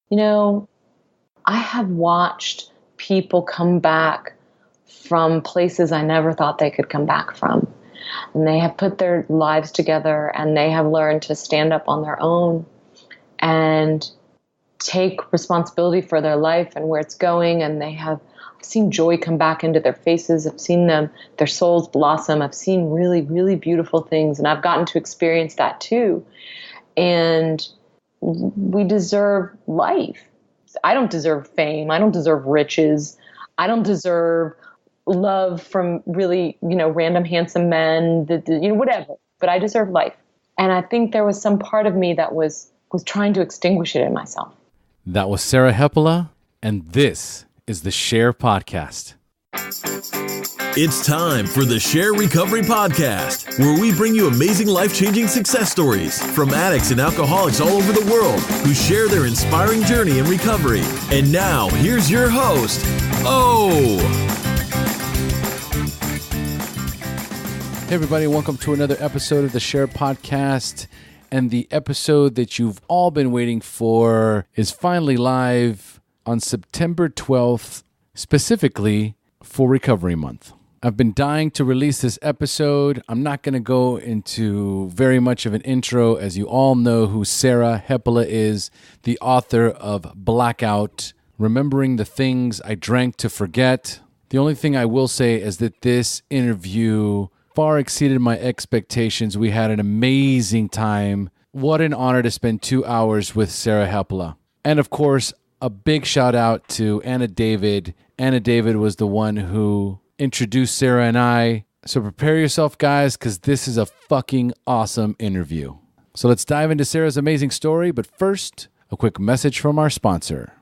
You know, I have watched people come back from places I never thought they could come back from. And they have put their lives together and they have learned to stand up on their own and take responsibility for their life and where it's going. And I've seen joy come back into their faces. I've seen their souls blossom. I've seen really, really beautiful things. And I've gotten to experience that too. And we deserve life. I don't deserve fame. I don't deserve riches. I don't deserve love from really, random handsome men, whatever. But I deserve life. And I think there was some part of me that was trying to extinguish it in myself. That was Sarah Hepola, and this is the SHAIR Podcast. It's time for the SHAIR Recovery Podcast, where we bring you amazing life-changing success stories from addicts and alcoholics all over the world who share their inspiring journey in recovery. And now, here's your host, Hey everybody, welcome to another episode of the SHAIR Podcast. And the episode that you've all been waiting for is finally live on September 12th, specifically for Recovery Month. I've been dying to release this episode. I'm not going to go into very much of an intro, as you all know who Sarah Hepola is, the author of Blackout, Remembering the Things I Drank to Forget. The only thing I will say is that this interview far exceeded my expectations. We had an amazing time. What an honor to spend 2 hours with Sarah Hepola. And of course, a big shout out to Anna David. Anna David was the one who introduced Sarah and I. So prepare yourself, guys, because this is a fucking awesome interview. So let's dive into Sarah's amazing story. But first, a quick message from our sponsor.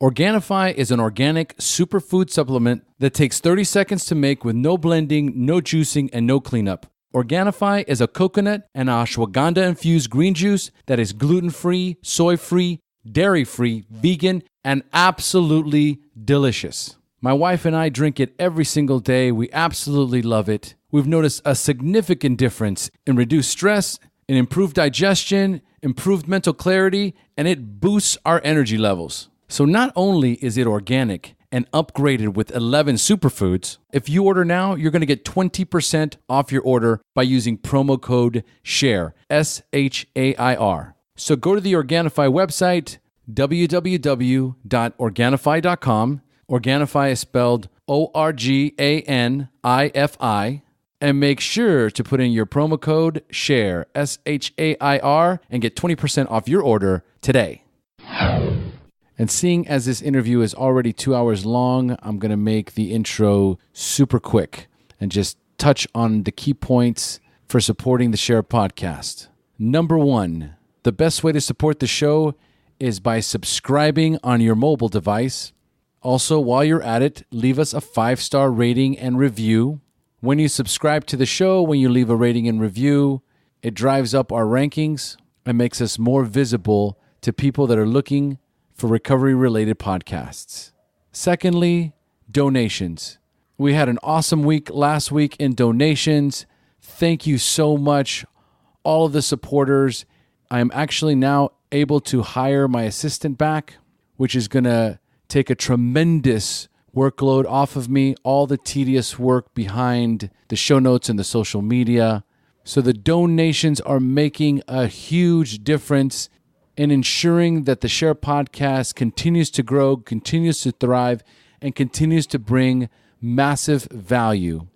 Organifi is an organic superfood supplement that takes 30 seconds to make with no blending, no juicing, and no cleanup. Organifi is a coconut and ashwagandha-infused green juice that is gluten-free, soy-free, dairy-free, vegan, and absolutely delicious. My wife and I drink it every single day. We absolutely love it. We've noticed a significant difference in reduced stress, in improved digestion, improved mental clarity, and it boosts our energy levels. So not only is it organic and upgraded with 11 superfoods, if you order now, you're going to get 20% off your order by using promo code SHAIR, SHAIR. So go to the Organifi website, www.organifi.com. Organifi is spelled ORGANIFI, and make sure to put in your promo code SHAIR, SHAIR, and get 20% off your order today. And seeing as this interview is already 2 hours long, I'm going to make the intro super quick and just touch on the key points for supporting the SHAIR Podcast. Number one, the best way to support the show is by subscribing on your mobile device. Also, while you're at it, leave us a 5-star rating and review. When you subscribe to the show, when you leave a rating and review, it drives up our rankings and makes us more visible to people that are looking for recovery-related podcasts. Secondly, donations. We had an awesome week last week in donations. Thank you so much, all of the supporters. I am actually now able to hire my assistant back, which is going to take a tremendous workload off of me, all the tedious work behind the show notes and the social media. So the donations are making a huge difference in ensuring that the SHAIR Podcast continues to grow, continues to thrive, and continues to bring massive value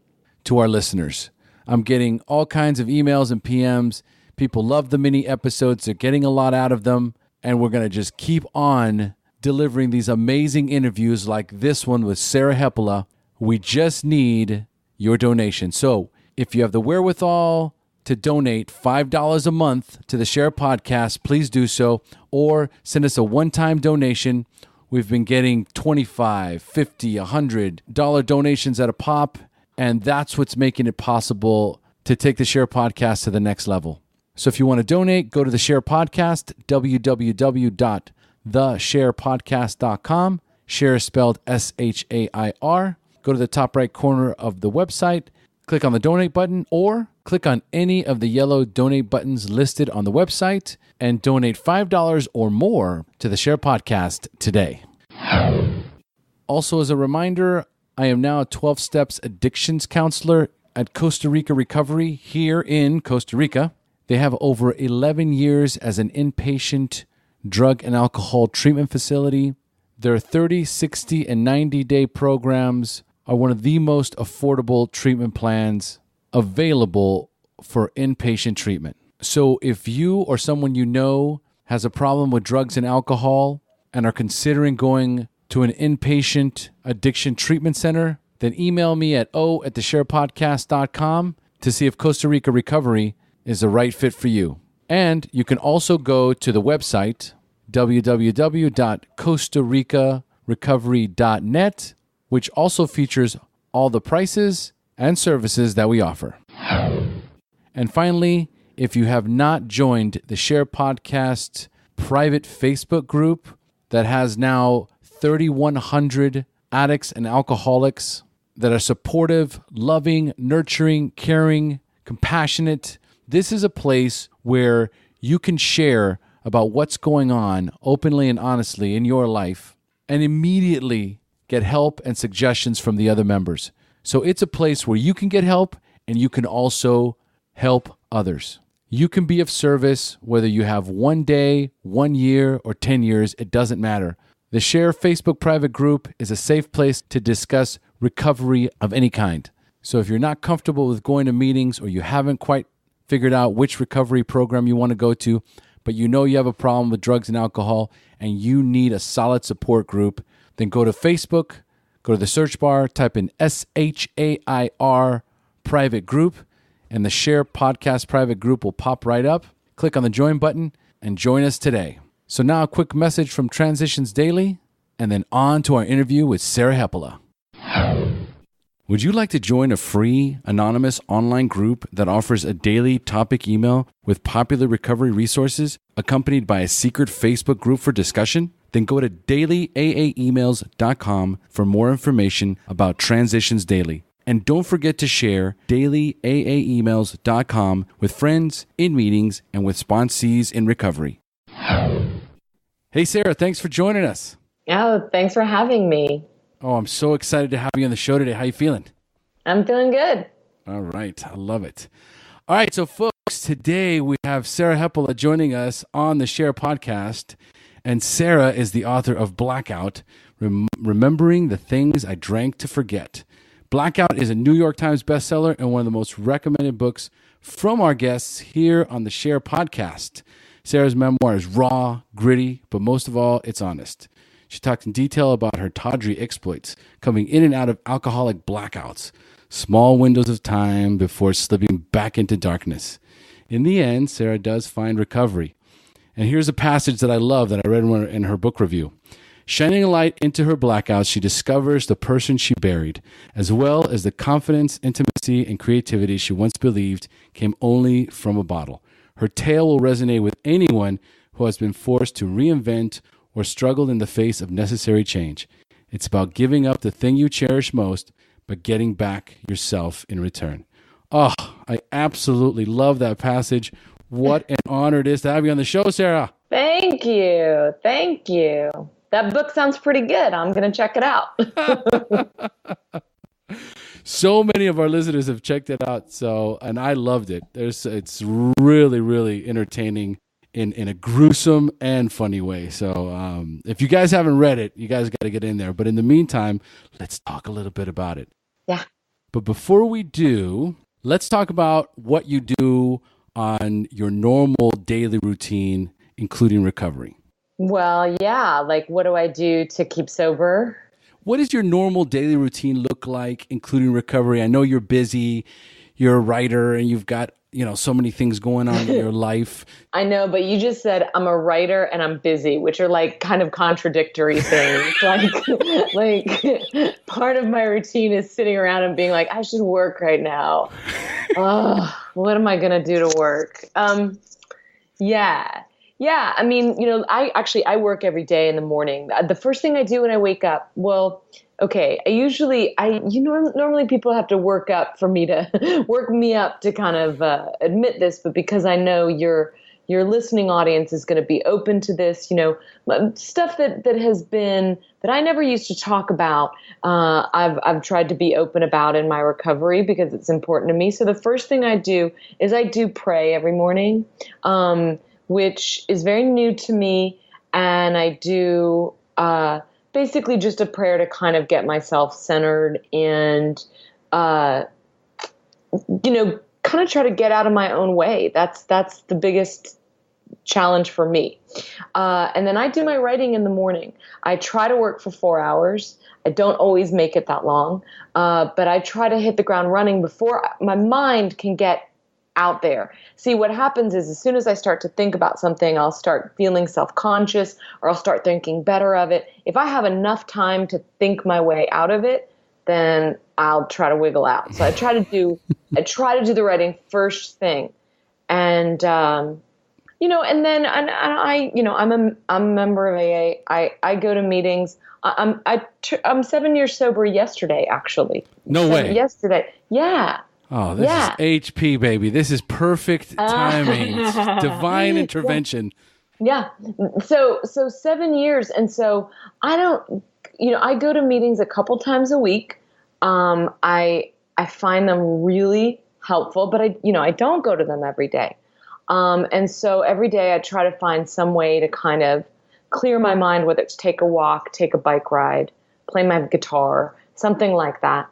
to our listeners. I'm getting all kinds of emails and PMs. People love the mini episodes. They're getting a lot out of them. And we're going to just keep on delivering these amazing interviews like this one with Sarah Hepola. We just need your donation. So if you have the wherewithal to donate $5 a month to the SHAIR Podcast, please do so, or send us a one-time donation. We've been getting $25, $50, $100 donations at a pop, and that's what's making it possible to take the SHAIR Podcast to the next level. So if you want to donate, go to the SHAIR Podcast, www.theshairpodcast.com. SHAIR is spelled SHAIR. Go to the top right corner of the website, click on the donate button, or click on any of the yellow donate buttons listed on the website and donate $5 or more to the SHAIR Podcast today. Also, as a reminder, I am now a 12 Steps addictions counselor at Costa Rica Recovery here in Costa Rica. They have over 11 years as an inpatient drug and alcohol treatment facility. Their 30, 60, and 90-day programs are one of the most affordable treatment plans available for inpatient treatment. So if you or someone you know has a problem with drugs and alcohol and are considering going to an inpatient addiction treatment center, then email me at o@theshairpodcast.com to see if Costa Rica Recovery is the right fit for you. And you can also go to the website, www.costaricarecovery.net, which also features all the prices and services that we offer. And finally, if you have not joined the SHAIR Podcast private Facebook group that has now 3,100 addicts and alcoholics that are supportive, loving, nurturing, caring, compassionate, this is a place where you can share about what's going on openly and honestly in your life and immediately get help and suggestions from the other members. So it's a place where you can get help and you can also help others. You can be of service whether you have 1 day, 1 year, or 10 years. It doesn't matter. The SHAIR Facebook private group is a safe place to discuss recovery of any kind. So if you're not comfortable with going to meetings or you haven't quite figured out which recovery program you want to go to, but you know you have a problem with drugs and alcohol and you need a solid support group, then go to Facebook, go to the search bar, type in SHAIR private group, and the SHAIR Podcast private group will pop right up. Click on the join button and join us today. So now a quick message from Transitions Daily, and then on to our interview with Sarah Hepola. Would you like to join a free, anonymous online group that offers a daily topic email with popular recovery resources accompanied by a secret Facebook group for discussion? Then go to dailyaaemails.com for more information about Transitions Daily. And don't forget to share dailyaaemails.com with friends, in meetings, and with sponsees in recovery. Hey, Sarah, thanks for joining us. Oh, thanks for having me. Oh, I'm so excited to have you on the show today. How you feeling? I'm feeling good. All right. I love it. All right. So, folks, today we have Sarah Hepola joining us on the SHAIR Podcast. And Sarah is the author of Blackout, Remembering the Things I Drank to Forget. Blackout is a New York Times bestseller and one of the most recommended books from our guests here on the SHAIR Podcast. Sarah's memoir is raw, gritty, but most of all, it's honest. She talks in detail about her tawdry exploits, coming in and out of alcoholic blackouts, small windows of time before slipping back into darkness. In the end, Sarah does find recovery. And here's a passage that I love that I read in her book review. Shining a light into her blackouts, she discovers the person she buried, as well as the confidence, intimacy, and creativity she once believed came only from a bottle. Her tale will resonate with anyone who has been forced to reinvent or struggled in the face of necessary change. It's about giving up the thing you cherish most, but getting back yourself in return. Oh, I absolutely love that passage. What an honor it is to have you on the show, Sarah. Thank you. Thank you. That book sounds pretty good. I'm going to check it out. So many of our listeners have checked it out, and I loved it. It's really, really entertaining in a gruesome and funny way. So if you guys haven't read it, you guys got to get in there. But in the meantime, let's talk a little bit about it. Yeah. But before we do, let's talk about what you do on your normal daily routine, including recovery. Well, yeah. Like, what do I do to keep sober? What does your normal daily routine look like, including recovery? I know you're busy, you're a writer, and you've got, so many things going on in your life. I know, but you just said I'm a writer and I'm busy, which are like kind of contradictory things. like part of my routine is sitting around and being like, I should work right now. Oh, what am I going to do to work? Yeah. Yeah, I mean, I work every day in the morning. The first thing I do when I wake up, well, okay, normally people have to work up for me to work me up to kind of admit this, but because I know your listening audience is going to be open to this, stuff that I never used to talk about. I've tried to be open about in my recovery because it's important to me. So the first thing I do is I do pray every morning. Which is very new to me. And I do basically just a prayer to kind of get myself centered and, kind of try to get out of my own way. That's the biggest challenge for me. And then I do my writing in the morning. I try to work for 4 hours. I don't always make it that long, but I try to hit the ground running before my mind can get out there. See, what happens is as soon as I start to think about something, I'll start feeling self-conscious or I'll start thinking better of it. If I have enough time to think my way out of it, then I'll try to wiggle out. So I try to do the writing first thing. And, and then I'm a member of AA. I go to meetings. I'm 7 years sober yesterday, actually. No way. Yesterday. Yeah. Oh, this is HP, baby. This is perfect timing. Divine intervention. Yeah. So 7 years. And so I go to meetings a couple times a week. I find them really helpful, but I don't go to them every day. And so every day I try to find some way to kind of clear my mind, whether it's take a walk, take a bike ride, play my guitar, something like that.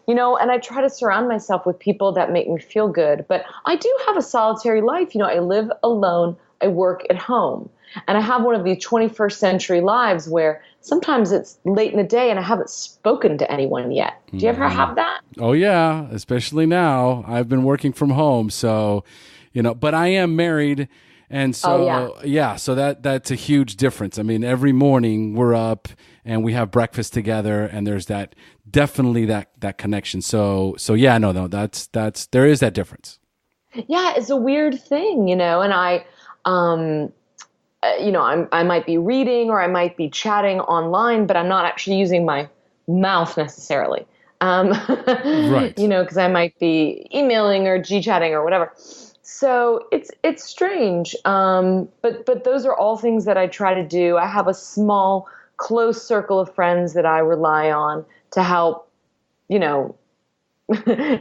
And I try to surround myself with people that make me feel good. But I do have a solitary life. I live alone. I work at home. And I have one of these 21st century lives where sometimes it's late in the day and I haven't spoken to anyone yet. Do you ever have that? Oh, yeah, especially now. I've been working from home. So, but I am married. And so, so that's a huge difference. I mean, every morning we're up and we have breakfast together and there's definitely that connection. So yeah, no, there is that difference. Yeah. It's a weird thing, and I might be reading or I might be chatting online, but I'm not actually using my mouth necessarily. Right. Cause I might be emailing or G-chatting or whatever. So it's strange. But those are all things that I try to do. I have a small, close circle of friends that I rely on to help, to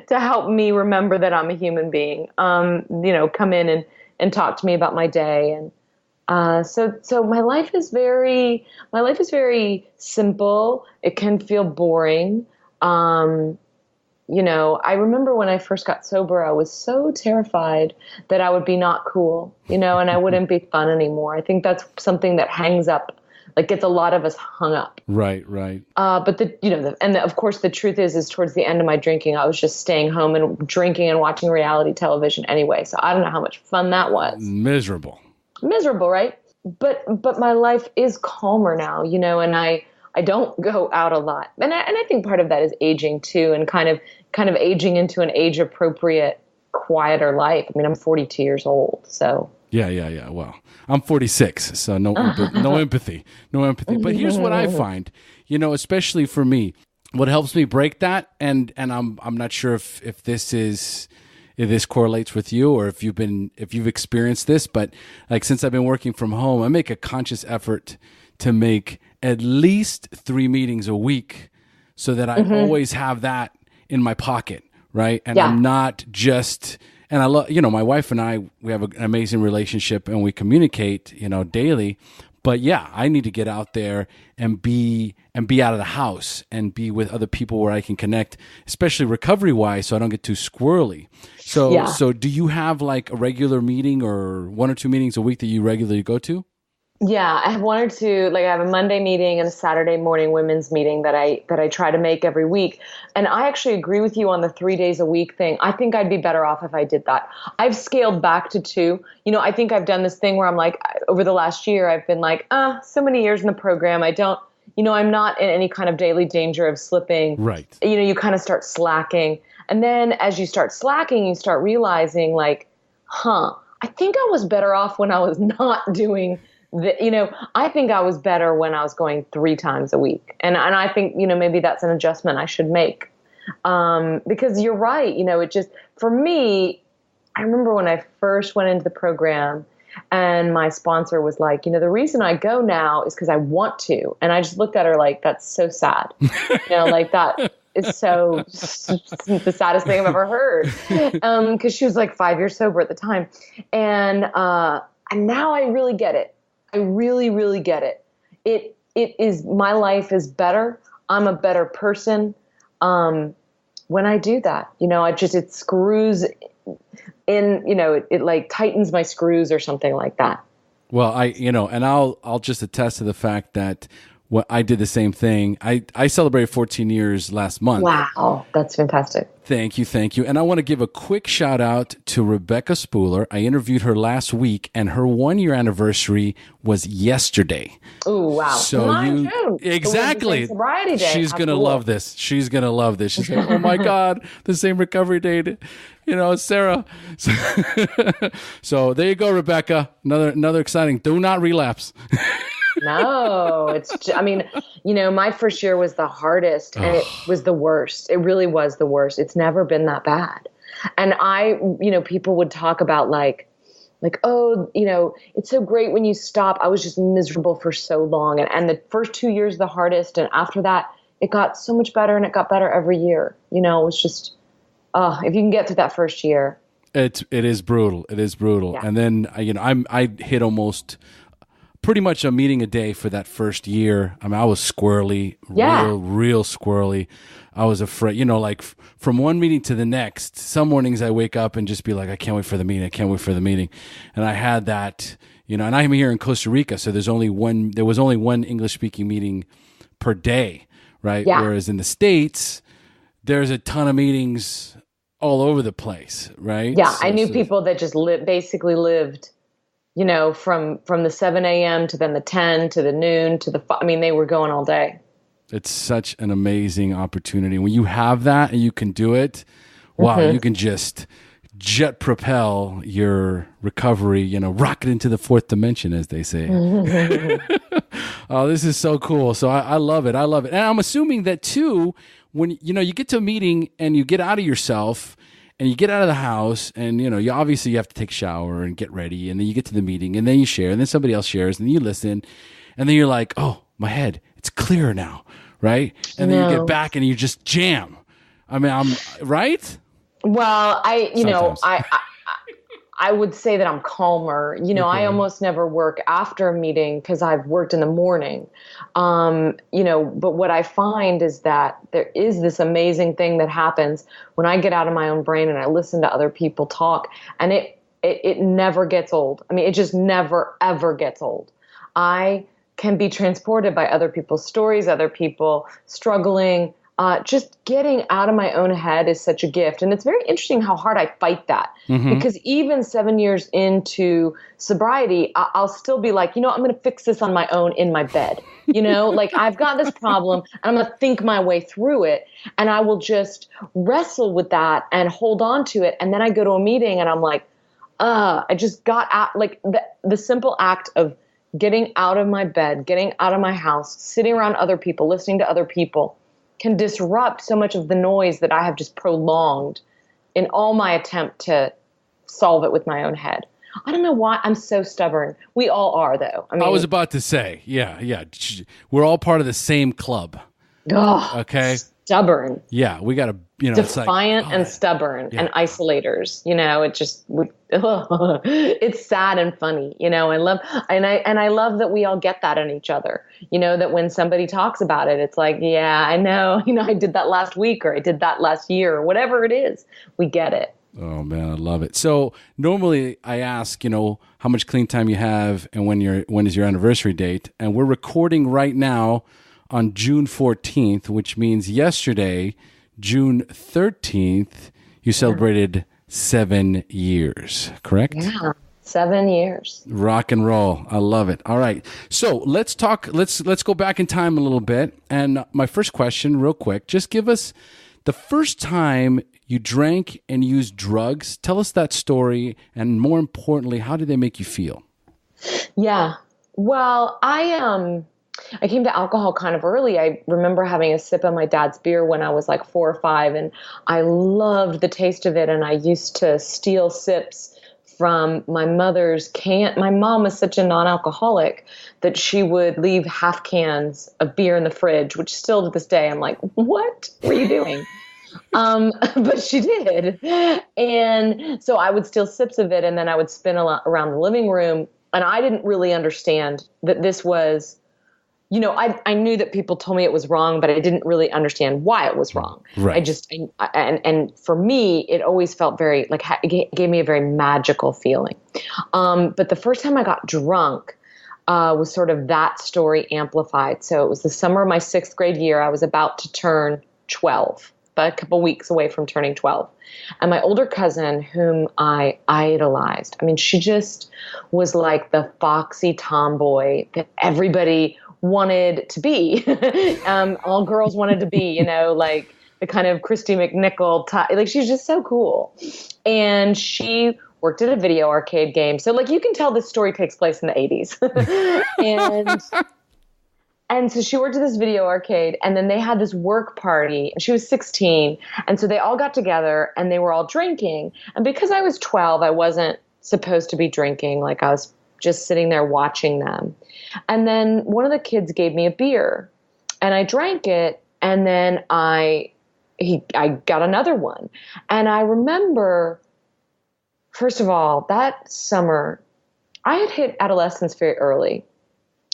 help me remember that I'm a human being. Come in and talk to me about my day. And so my life is very simple. It can feel boring. I remember when I first got sober, I was so terrified that I would be not cool, and I wouldn't be fun anymore. I think that's something that hangs up, like gets a lot of us hung up. Right. But of course the truth is towards the end of my drinking, I was just staying home and drinking and watching reality television anyway. So I don't know how much fun that was. Miserable, right? But my life is calmer now, and I don't go out a lot. And I think part of that is aging too, and kind of aging into an age appropriate, quieter life. I mean, I'm 42 years old, so. Yeah. Well, I'm 46, so no empathy. But here's what I find, especially for me, what helps me break that, and I'm not sure if this correlates with you or if you've experienced this, but like since I've been working from home, I make a conscious effort to make at least 3 meetings a week so that I always have that in my pocket, right? And I'm not just, and I love, my wife and I, we have an amazing relationship and we communicate, daily, but yeah, I need to get out there and be out of the house and be with other people where I can connect, especially recovery wise, so I don't get too squirrely. So do you have like a regular meeting or 1 or 2 meetings a week that you regularly go to? Yeah, I have 1 or 2, like I have a Monday meeting and a Saturday morning women's meeting that I try to make every week. And I actually agree with you on the 3 days a week thing. I think I'd be better off if I did that. I've scaled back to 2. I think I've done this thing where I'm like, over the last year, I've been like, so many years in the program. I don't, I'm not in any kind of daily danger of slipping. Right. You kind of start slacking. And then as you start slacking, you start realizing like, I think I was better off when I was not doing I think I was better when I was going 3 times a week. And I think, maybe that's an adjustment I should make. Because you're right. It just, for me, I remember when I first went into the program and my sponsor was like, the reason I go now is because I want to. And I just looked at her like, that's so sad. Like that is so the saddest thing I've ever heard. Cause she was like 5 years sober at the time. And now I really get it. I really, really get it. It is, my life is better. I'm a better person. When I do that, it screws in, it like tightens my screws or something like that. Well, and I'll just attest to the fact that I did the same thing. I celebrated 14 years last month. Wow, that's fantastic. Thank you. And I want to give a quick shout out to Rebecca Spooler. I interviewed her last week, and her 1-year anniversary was yesterday. Oh, wow. So exactly. Sobriety day. She's going to love this. She's going to love this. She's like, oh my God, the same recovery date. Sarah. So there you go, Rebecca. Another exciting. Do not relapse. No, my first year was the hardest and it was the worst. It really was the worst. It's never been that bad. And people would talk about like, oh, it's so great when you stop. I was just miserable for so long. And the first 2 years, the hardest. And after that, it got so much better and it got better every year. It was just, if you can get through that first year. It is brutal. It is brutal. Yeah. And then, I hit almost pretty much a meeting a day for that first year. I was squirrely, real squirrely. I was afraid, from one meeting to the next. Some mornings I wake up and just be like, I can't wait for the meeting. I can't wait for the meeting. And I had that, and I'm here in Costa Rica, so there was only one English speaking meeting per day, right? Yeah. Whereas in the States, there's a ton of meetings all over the place, right? Yeah, I knew people that just basically lived from the 7 a.m. to then the 10 to the noon to they were going all day. It's such an amazing opportunity. When you have that and you can do it, wow, you can just jet propel your recovery, rocket into the 4th dimension, as they say. Oh, this is so cool. So I love it. I love it. And I'm assuming that too, when, you get to a meeting and you get out of yourself and you get out of the house and, you obviously you have to take a shower and get ready. And then you get to the meeting and then you share and then somebody else shares and then you listen. And then you're like, oh, my head, it's clearer now. Right. And then you get back and you just jam. I'm right. Well, I would say that I'm calmer. Okay. I almost never work after a meeting because I've worked in the morning. But what I find is that there is this amazing thing that happens when I get out of my own brain and I listen to other people talk, and it never gets old. It just never, ever gets old. I can be transported by other people's stories, other people struggling. Just getting out of my own head is such a gift. And it's very interesting how hard I fight that. Mm-hmm. Because even 7 years into sobriety, I'll still be like, I'm going to fix this on my own in my bed. I've got this problem and I'm going to think my way through it. And I will just wrestle with that and hold on to it. And then I go to a meeting and I'm like, I just got out. Like the simple act of getting out of my bed, getting out of my house, sitting around other people, listening to other people can disrupt so much of the noise that I have just prolonged in all my attempt to solve it with my own head. I don't know why I'm so stubborn. We all are, though. I was about to say, yeah. We're all part of the same club. Okay. Stubborn. Yeah, we got to, defiant and stubborn and isolators. It just, it's sad and funny. I love that we all get that in each other. That when somebody talks about it, it's like, yeah, I know. I did that last week, or I did that last year, or whatever it is. We get it. Oh man, I love it. So normally I ask, how much clean time you have and when is your anniversary date, and we're recording right now on June 14th, which means yesterday, June 13th, you celebrated 7 years, correct? Yeah, 7 years. Rock and roll. I love it. All right. So let's talk, let's go back in time a little bit. And my first question, real quick, just give us the first time You drank and used drugs. Tell us that story. And more importantly, how did they make you feel? Yeah. Well, I came to alcohol kind of early. I remember having a sip of my dad's beer when I was like 4 or 5, and I loved the taste of it. And I used to steal sips from my mother's can. My mom was such a non-alcoholic that she would leave half cans of beer in the fridge, which still to this day, I'm like, what were you doing? But she did. And so I would steal sips of it, and then I would spin around the living room. And I didn't really understand that this was, I knew that people told me it was wrong, but I didn't really understand why it was wrong. Right. And for me, it always felt very, like, it gave me a very magical feeling. But the first time I got drunk was sort of that story amplified. So it was the summer of my 6th grade year. I was about to turn 12, but a couple weeks away from turning 12. And my older cousin, whom I idolized, I mean, she just was like the foxy tomboy that everybody wanted to be. All girls wanted to be, like the kind of Christy McNichol type. Like, she's just so cool. And she worked at a video arcade game. So, like, you can tell this story takes place in the 80s. And so she worked at this video arcade, and then they had this work party, and she was 16. And so they all got together and they were all drinking. And because I was 12, I wasn't supposed to be drinking. Like, I was just sitting there watching them. And then one of the kids gave me a beer, and I drank it. And then I got another one. And I remember, first of all, that summer, I had hit adolescence very early.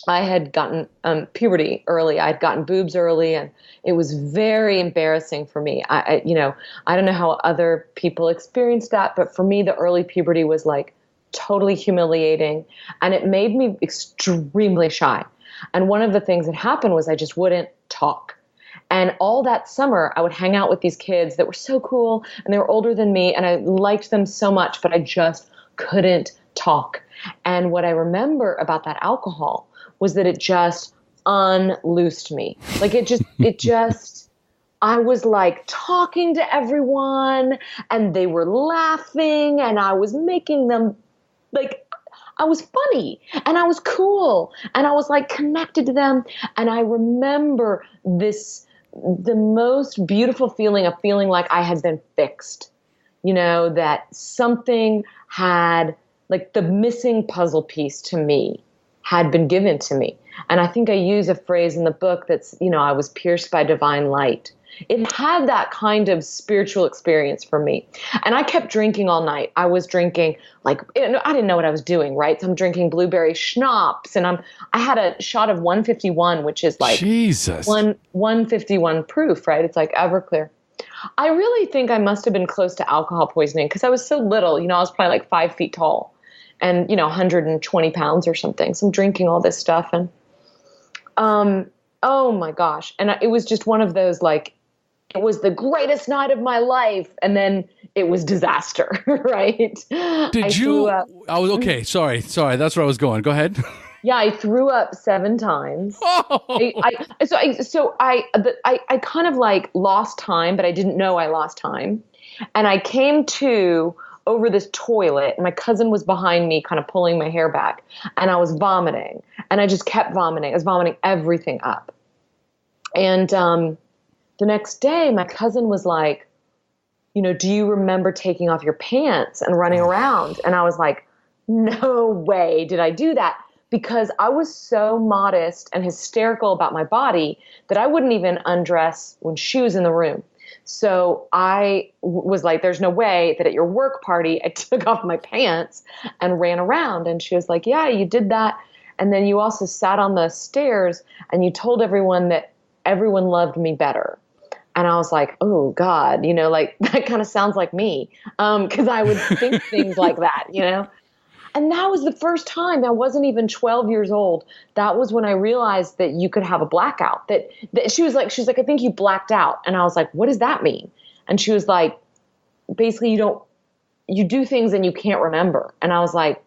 I had gotten puberty early. I had gotten boobs early, and it was very embarrassing for me. I don't know how other people experienced that, but for me, the early puberty was like totally humiliating, and it made me extremely shy. And one of the things that happened was I just wouldn't talk. And all that summer, I would hang out with these kids that were so cool, and they were older than me, and I liked them so much, but I just couldn't talk. And what I remember about that alcohol was that it just unloosed me. Like, I was like talking to everyone, and they were laughing, and I was making them, like, I was funny, and I was cool, and I was like connected to them. And I remember the most beautiful feeling of feeling like I had been fixed, that something had, like, the missing puzzle piece to me had been given to me. And I think I use a phrase in the book that's, I was pierced by divine light. It had that kind of spiritual experience for me. And I kept drinking all night. I was drinking, like, I didn't know what I was doing, right? So I'm drinking blueberry schnapps, and I had a shot of 151, which is like Jesus. 151 proof, right? It's like Everclear. I really think I must have been close to alcohol poisoning because I was so little. I was probably like 5 feet tall and, 120 pounds or something. So I'm drinking all this stuff, and oh my gosh. And it was just one of those, like, it was the greatest night of my life, and then it was disaster, right? Okay, sorry. That's where I was going. Go ahead. Yeah, I threw up 7 times. Oh. I kind of like lost time, but I didn't know I lost time. And I came to over this toilet. My cousin was behind me, kind of pulling my hair back, and I was vomiting, and I just kept vomiting. I was vomiting everything up. And the next day, my cousin was like, do you remember taking off your pants and running around? And I was like, no way did I do that, because I was so modest and hysterical about my body that I wouldn't even undress when she was in the room. So I was like, there's no way that at your work party I took off my pants and ran around. And she was like, yeah, you did that. And then you also sat on the stairs and you told everyone that everyone loved me better. And I was like, oh God, like that kind of sounds like me. Cause I would think things like that, And that was the first time. I wasn't even 12 years old. That was when I realized that you could have a blackout. That she was like, I think you blacked out. And I was like, what does that mean? And she was like, basically you do things and you can't remember. And I was like,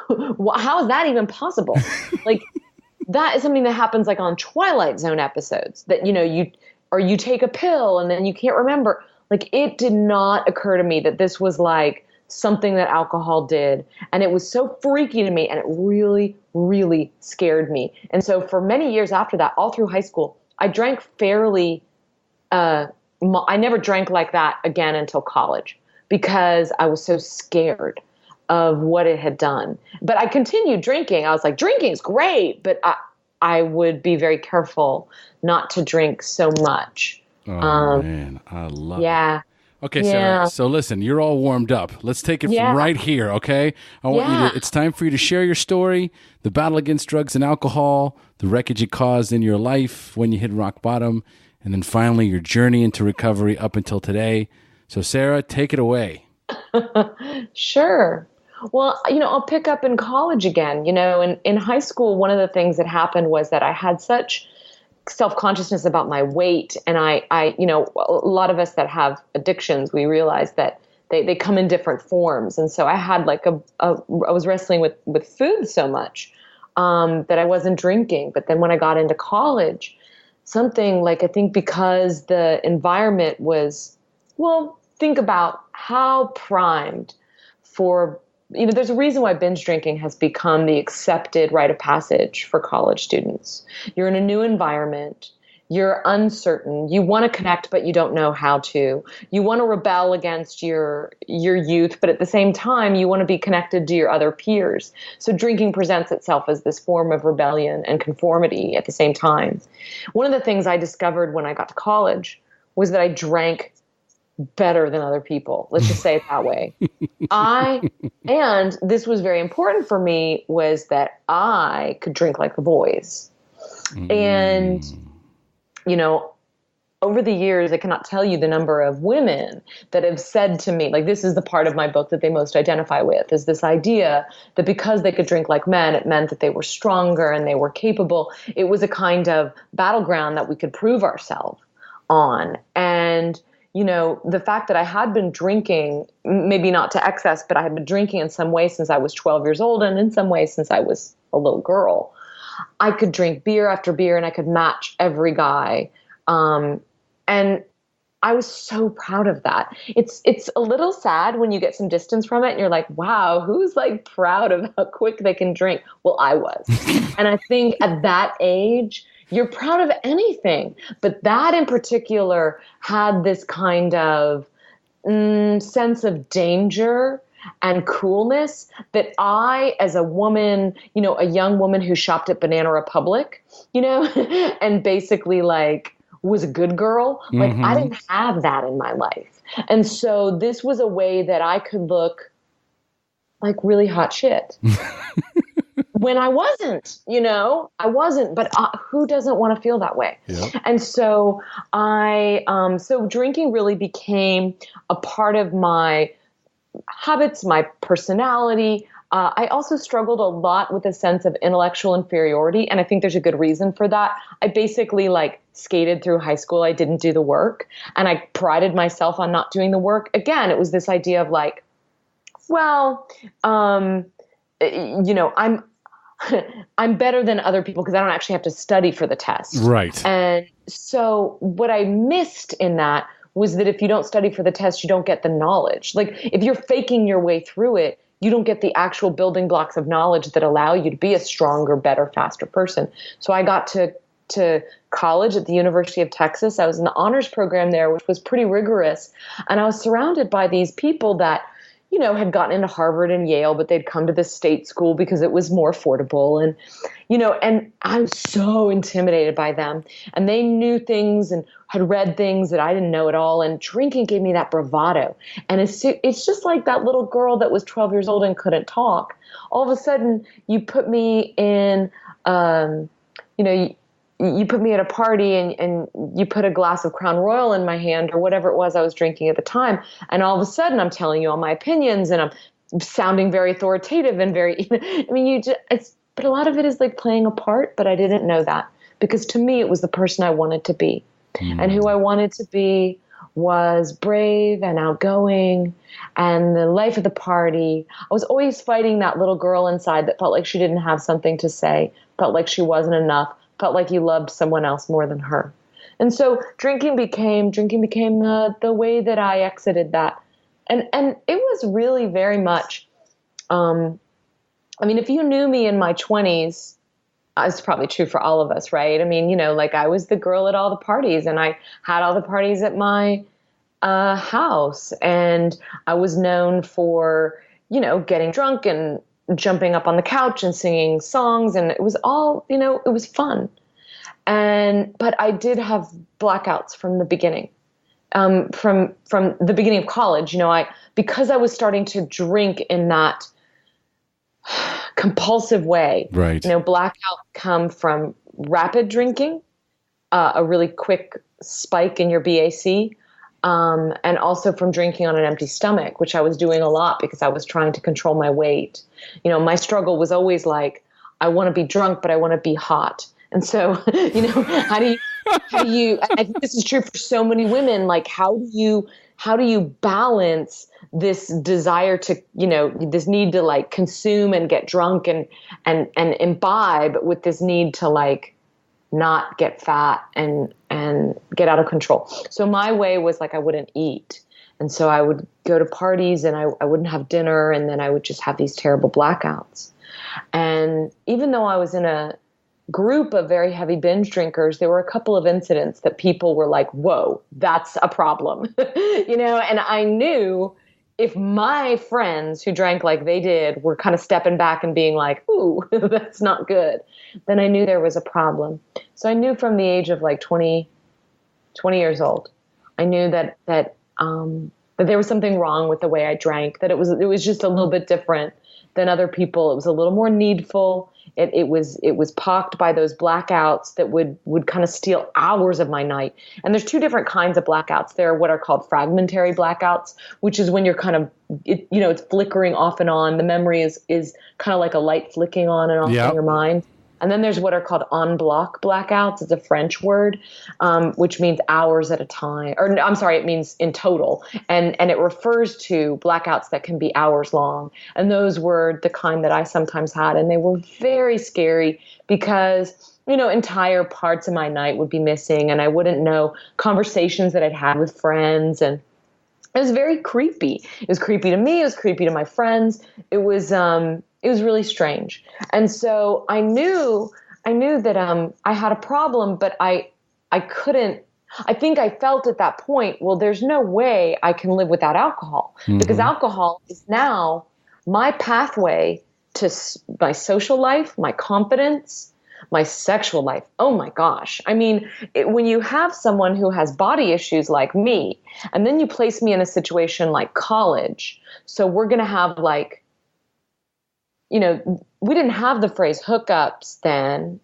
how is that even possible? Like, that is something that happens like on Twilight Zone episodes that, you take a pill and then you can't remember. Like, it did not occur to me that this was like something that alcohol did. And it was so freaky to me, and it really, really scared me. And so for many years after that, all through high school, I drank fairly, I never drank like that again until college because I was so scared of what it had done. But I continued drinking. I was like, drinking's great, but I would be very careful not to drink so much. Oh, man, I love it. Yeah. Okay, Yeah. Sarah, so listen, you're all warmed up. Let's take it from right here, okay? I want you to, it's time for you to share your story, the battle against drugs and alcohol, the wreckage it caused in your life when you hit rock bottom, and then finally your journey into recovery up until today. So Sarah, take it away. Sure. Well, I'll pick up in college again. In high school, one of the things that happened was that I had such self-consciousnness about my weight. And I a lot of us that have addictions, we realize that they come in different forms. And so I had like I was wrestling with food so much that I wasn't drinking. But then when I got into college, something like, I think because the environment was, well, think about how primed for, there's a reason why binge drinking has become the accepted rite of passage for college students. You're in a new environment. You're uncertain. You want to connect, but you don't know how to. You want to rebel against your youth, but at the same time, you want to be connected to your other peers. So drinking presents itself as this form of rebellion and conformity at the same time. One of the things I discovered when I got to college was that I drank better than other people. Let's just say it that way. And this was very important for me, was that I could drink like the boys. And, over the years, I cannot tell you the number of women that have said to me, like, this is the part of my book that they most identify with, is this idea that because they could drink like men, it meant that they were stronger and they were capable. It was a kind of battleground that we could prove ourselves on. And the fact that I had been drinking, maybe not to excess, but I had been drinking in some way since I was 12 years old, and in some ways since I was a little girl. I could drink beer after beer, and I could match every guy. And I was so proud of that. It's a little sad when you get some distance from it and you're like, wow, who's like proud of how quick they can drink? Well, I was. And I think at that age, you're proud of anything, but that in particular had this kind of sense of danger and coolness that I, as a woman, a young woman who shopped at Banana Republic, and basically like was a good girl, like I didn't have that in my life. And so this was a way that I could look like really hot shit. When I wasn't, but who doesn't want to feel that way? Yep. And so so drinking really became a part of my habits, my personality. I also struggled a lot with a sense of intellectual inferiority. And I think there's a good reason for that. I basically skated through high school. I didn't do the work, and I prided myself on not doing the work. Again, it was this idea of I'm better than other people because I don't actually have to study for the test. Right. And so what I missed in that was that if you don't study for the test, you don't get the knowledge. Like if you're faking your way through it, you don't get the actual building blocks of knowledge that allow you to be a stronger, better, faster person. So I got to college at the University of Texas. I was in the honors program there, which was pretty rigorous. And I was surrounded by these people that had gotten into Harvard and Yale, but they'd come to the state school because it was more affordable. And, and I was so intimidated by them. And they knew things and had read things that I didn't know at all. And drinking gave me that bravado. And it's just like that little girl that was 12 years old and couldn't talk. All of a sudden, you put me in, you put me at a party and you put a glass of Crown Royal in my hand or whatever it was I was drinking at the time. And all of a sudden I'm telling you all my opinions and I'm sounding very authoritative and very, but a lot of it is like playing a part, but I didn't know that because to me, it was the person I wanted to be. And who I wanted to be was brave and outgoing and the life of the party. I was always fighting that little girl inside that felt like she didn't have something to say, felt like she wasn't enough, felt like you loved someone else more than her. And so drinking became the way that I exited that. And it was really very much, I mean, if you knew me in my 20s, it's probably true for all of us, right? I mean, you know, like I was the girl at all the parties, and I had all the parties at my house, and I was known for, you know, getting drunk and jumping up on the couch and singing songs, and it was all, you know, it was fun. But I did have blackouts from the beginning. From the beginning of college, you know, because I was starting to drink in that compulsive way. Right. You know, blackout come from rapid drinking, a really quick spike in your BAC, and also from drinking on an empty stomach, which I was doing a lot because I was trying to control my weight. You know, my struggle was always like, I want to be drunk, but I want to be hot. And so, you know, how do you, I think this is true for so many women, like how do you balance this desire to, you know, this need to like consume and get drunk and imbibe with this need to like not get fat and get out of control. So my way was like, I wouldn't eat. And so I would go to parties and I wouldn't have dinner, and then I would just have these terrible blackouts. And even though I was in a group of very heavy binge drinkers, there were a couple of incidents that people were like, whoa, that's a problem. You know, and I knew if my friends who drank like they did were kind of stepping back and being like, ooh, that's not good, then I knew there was a problem. So I knew from the age of like 20 years old, I knew that there was something wrong with the way I drank, that it was just a little bit different than other people. It was a little more needful. It was pocked by those blackouts that would kind of steal hours of my night. And there's two different kinds of blackouts. There are what are called fragmentary blackouts, which is when you're kind of, it's flickering off and on. The memory is kind of like a light flicking on and off in your mind. And then there's what are called en bloc blackouts. It's a French word, which means hours at a time. Or I'm sorry, it means in total. And it refers to blackouts that can be hours long. And those were the kind that I sometimes had. And they were very scary because, you know, entire parts of my night would be missing. And I wouldn't know conversations that I'd had with friends. And it was very creepy. It was creepy to me. It was creepy to my friends. It was really strange. And so I knew that I had a problem, but I couldn't. I think I felt at that point, well, there's no way I can live without alcohol, because alcohol is now my pathway to my social life, my confidence, my sexual life. Oh my gosh. I mean, when you have someone who has body issues like me, and then you place me in a situation like college, so we're going to have like, you know, we didn't have the phrase hookups then,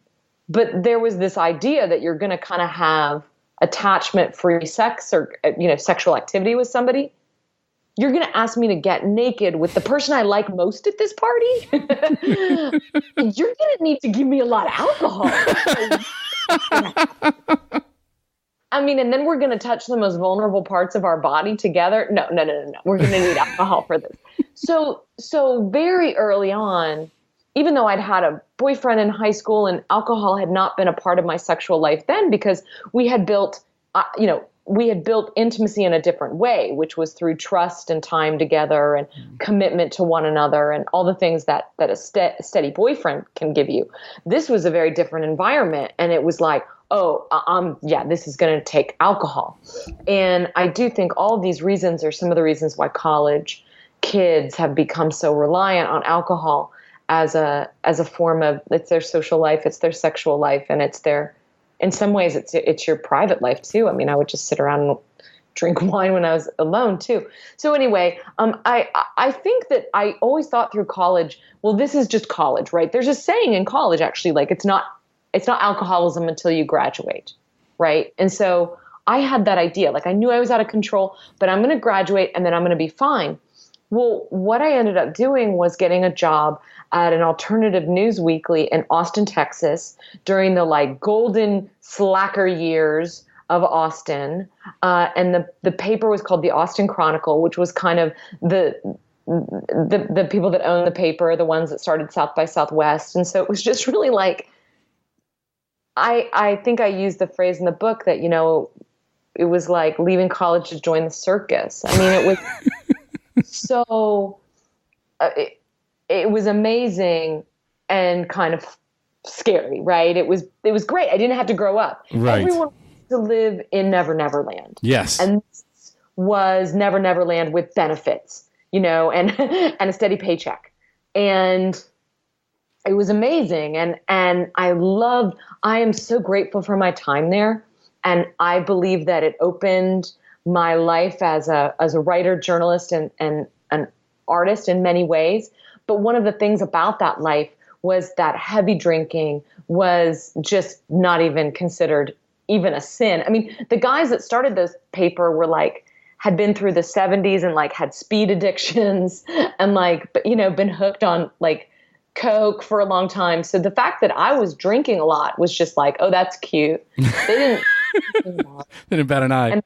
but there was this idea that you're going to kind of have attachment-free sex or, you know, sexual activity with somebody. You're going to ask me to get naked with the person I like most at this party? You're going to need to give me a lot of alcohol. I mean, and then we're going to touch the most vulnerable parts of our body together. No. We're going to need alcohol for this. So very early on, even though I'd had a boyfriend in high school and alcohol had not been a part of my sexual life then, because we had built, intimacy in a different way, which was through trust and time together and commitment to one another and all the things that a steady boyfriend can give you. This was a very different environment. And it was like, this is going to take alcohol. And I do think all of these reasons are some of the reasons why college kids have become so reliant on alcohol as a form of, it's their social life, it's their sexual life, and it's their, in some ways it's your private life too. I mean, I would just sit around and drink wine when I was alone too. So anyway, I think that I always thought through college, well, this is just college, right? There's a saying in college actually, like it's not alcoholism until you graduate, right? And so I had that idea, like I knew I was out of control, but I'm going to graduate and then I'm going to be fine. Well, what I ended up doing was getting a job at an alternative news weekly in Austin, Texas, during the like golden slacker years of Austin. And the paper was called the Austin Chronicle, which was kind of the people that owned the paper, the ones that started South by Southwest. And so it was just really like I think I used the phrase in the book that, it was like leaving college to join the circus. I mean, it was so, it was amazing and kind of scary, right? It was great. I didn't have to grow up. Right. Everyone wanted to live in Never Never Land. Yes. And this was Never Never Land with benefits, and and a steady paycheck. And it was amazing. And I am so grateful for my time there. And I believe that it opened my life as a writer, journalist, and an artist in many ways. But one of the things about that life was that heavy drinking was just not even considered even a sin. I mean, the guys that started this paper were had been through the 70s and had speed addictions and been hooked on Coke for a long time. So the fact that I was drinking a lot was just oh, that's cute. They didn't They didn't bat an eye.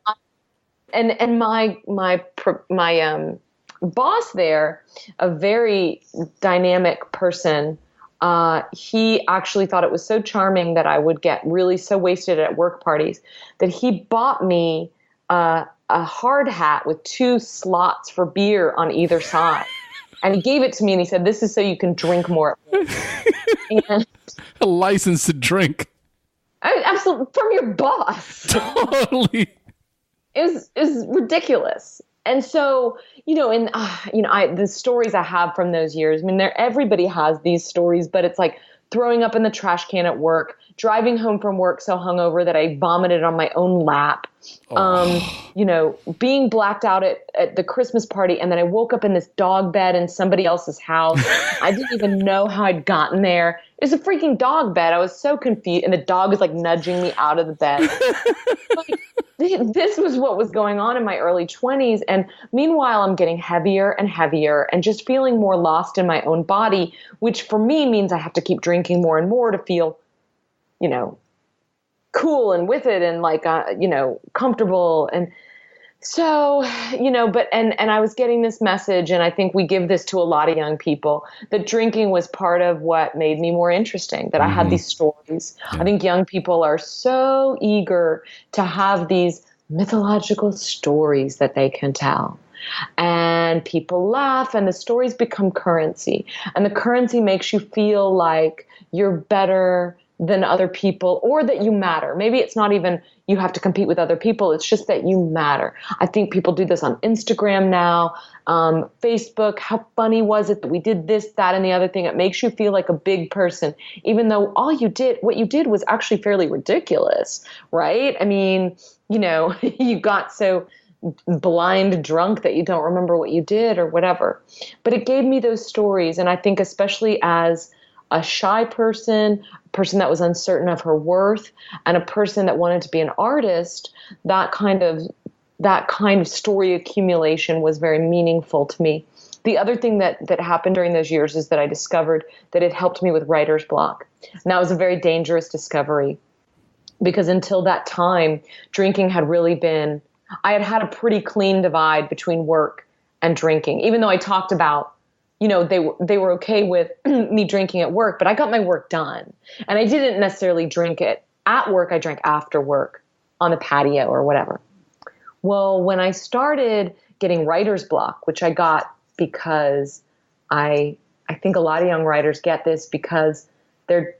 And my boss there, a very dynamic person, he actually thought it was so charming that I would get really so wasted at work parties that he bought me a hard hat with 2 slots for beer on either side. And he gave it to me and he said, "This is so you can drink more." And a license to drink. Absolutely, from your boss. Totally. It was ridiculous. And so, the stories I have from those years, I mean, everybody has these stories, but it's throwing up in the trash can at work, driving home from work so hungover that I vomited on my own lap, being blacked out at the Christmas party, and then I woke up in this dog bed in somebody else's house. I didn't even know how I'd gotten there. It was a freaking dog bed. I was so confused, and the dog was nudging me out of the bed. This was what was going on in my early 20s. And meanwhile, I'm getting heavier and heavier and just feeling more lost in my own body, which for me means I have to keep drinking more and more to feel, cool and with it and comfortable. And so, and I was getting this message, and I think we give this to a lot of young people, that drinking was part of what made me more interesting, that I had these stories. Yeah. I think young people are so eager to have these mythological stories that they can tell. And people laugh, and the stories become currency. And the currency makes you feel like you're better than other people, or that you matter. Maybe it's not even you have to compete with other people. It's just that you matter. I think people do this on Instagram now, Facebook. How funny was it that we did this, that, and the other thing? It makes you feel like a big person, even though what you did was actually fairly ridiculous, right? I mean, you got so blind drunk that you don't remember what you did or whatever. But it gave me those stories. And I think especially as a shy person, a person that was uncertain of her worth, and a person that wanted to be an artist, that kind of story accumulation was very meaningful to me. The other thing that happened during those years is that I discovered that it helped me with writer's block. And that was a very dangerous discovery, because until that time, drinking had really been, I had a pretty clean divide between work and drinking, even though I talked about, they were okay with me drinking at work, but I got my work done. And I didn't necessarily drink it at work. I drank after work on the patio or whatever. Well, when I started getting writer's block, which I got because I think a lot of young writers get this because their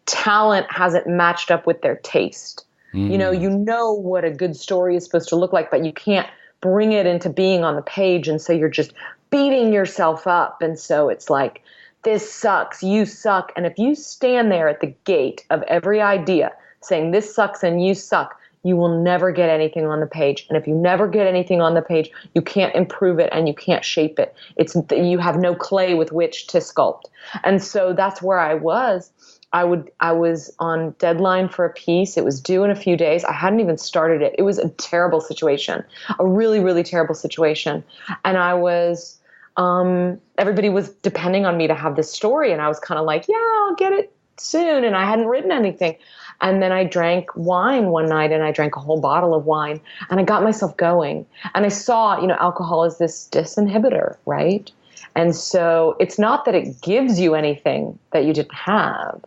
talent hasn't matched up with their taste. You know what a good story is supposed to look like, but you can't bring it into being on the page. And so you're just beating yourself up. And so it's like, this sucks, you suck. And if you stand there at the gate of every idea saying this sucks and you suck, you will never get anything on the page. And if you never get anything on the page, you can't improve it and you can't shape it. You have no clay with which to sculpt. And so that's where I was. I was on deadline for a piece. It was due in a few days. I hadn't even started it. It was a terrible situation, a really, really terrible situation. And I was, everybody was depending on me to have this story. And I was kind of like, yeah, I'll get it soon. And I hadn't written anything. And then I drank wine one night, and I drank a whole bottle of wine, and I got myself going. And I saw, alcohol is this disinhibitor, right? And so it's not that it gives you anything that you didn't have,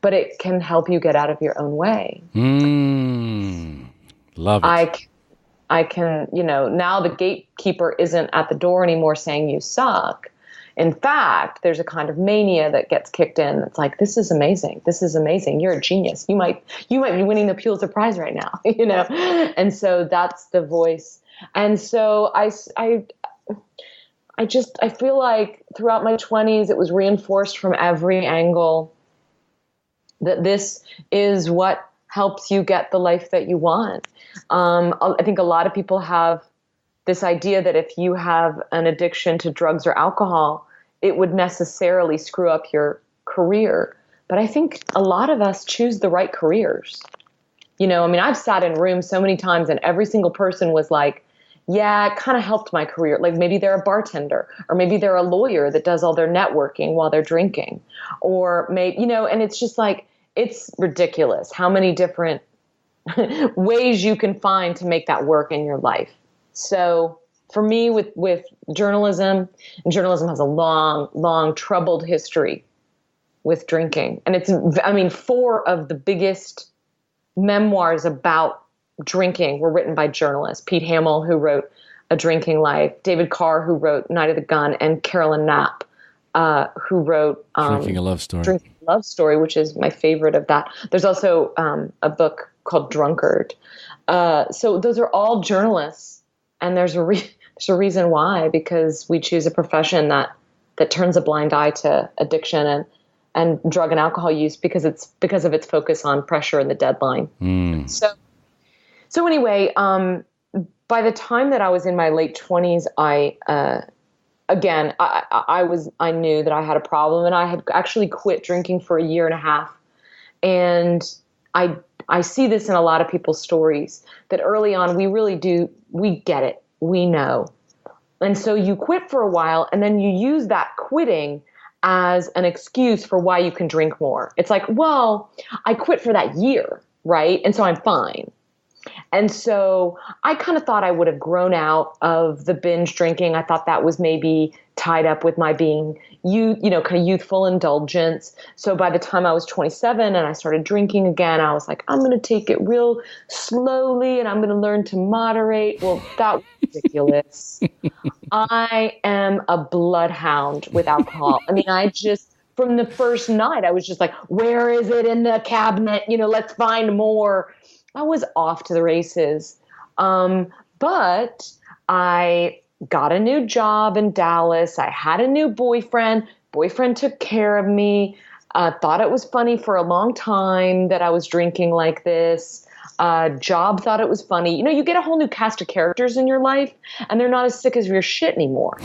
but it can help you get out of your own way. Love it. I can, now the gatekeeper isn't at the door anymore saying you suck. In fact, there's a kind of mania that gets kicked in. It's like, this is amazing. This is amazing. You're a genius. You might be winning the Pulitzer Prize right now, And so that's the voice. And so I feel like throughout my 20s, it was reinforced from every angle that this is what helps you get the life that you want. I think a lot of people have this idea that if you have an addiction to drugs or alcohol, it would necessarily screw up your career. But I think a lot of us choose the right careers. I've sat in rooms so many times and every single person was like, yeah, it kind of helped my career. Like maybe they're a bartender, or maybe they're a lawyer that does all their networking while they're drinking, or maybe, and it's just like, it's ridiculous how many different ways you can find to make that work in your life. So for me with journalism, and journalism has a long troubled history with drinking. And it's, 4 of the biggest memoirs about drinking were written by journalists. Pete Hamill, who wrote A Drinking Life, David Carr, who wrote Night of the Gun, and Carolyn Knapp, who wrote Drinking a Love Story. Drinking a Love Story, which is my favorite of that. There's also a book called Drunkard. So those are all journalists, and there's a reason why, because we choose a profession that turns a blind eye to addiction and drug and alcohol use because of its focus on pressure and the deadline. So anyway, by the time that I was in my late 20s, I knew that I had a problem, and I had actually quit drinking for 1.5 years. And I see this in a lot of people's stories, that early on we get it, we know. And so you quit for a while, and then you use that quitting as an excuse for why you can drink more. It's like, well, I quit for that year, right? And so I'm fine. And so I kind of thought I would have grown out of the binge drinking. I thought that was maybe tied up with my being kind of youthful indulgence. So by the time I was 27 and I started drinking again, I was like, I'm going to take it real slowly and I'm going to learn to moderate. Well, that was ridiculous. I am a bloodhound with alcohol. From the first night, I was just like, where is it in the cabinet? Let's find more. I was off to the races. But I got a new job in Dallas. I had a new boyfriend. Boyfriend took care of me. Thought it was funny for a long time that I was drinking like this. Job thought it was funny. You get a whole new cast of characters in your life, and they're not as sick as your shit anymore.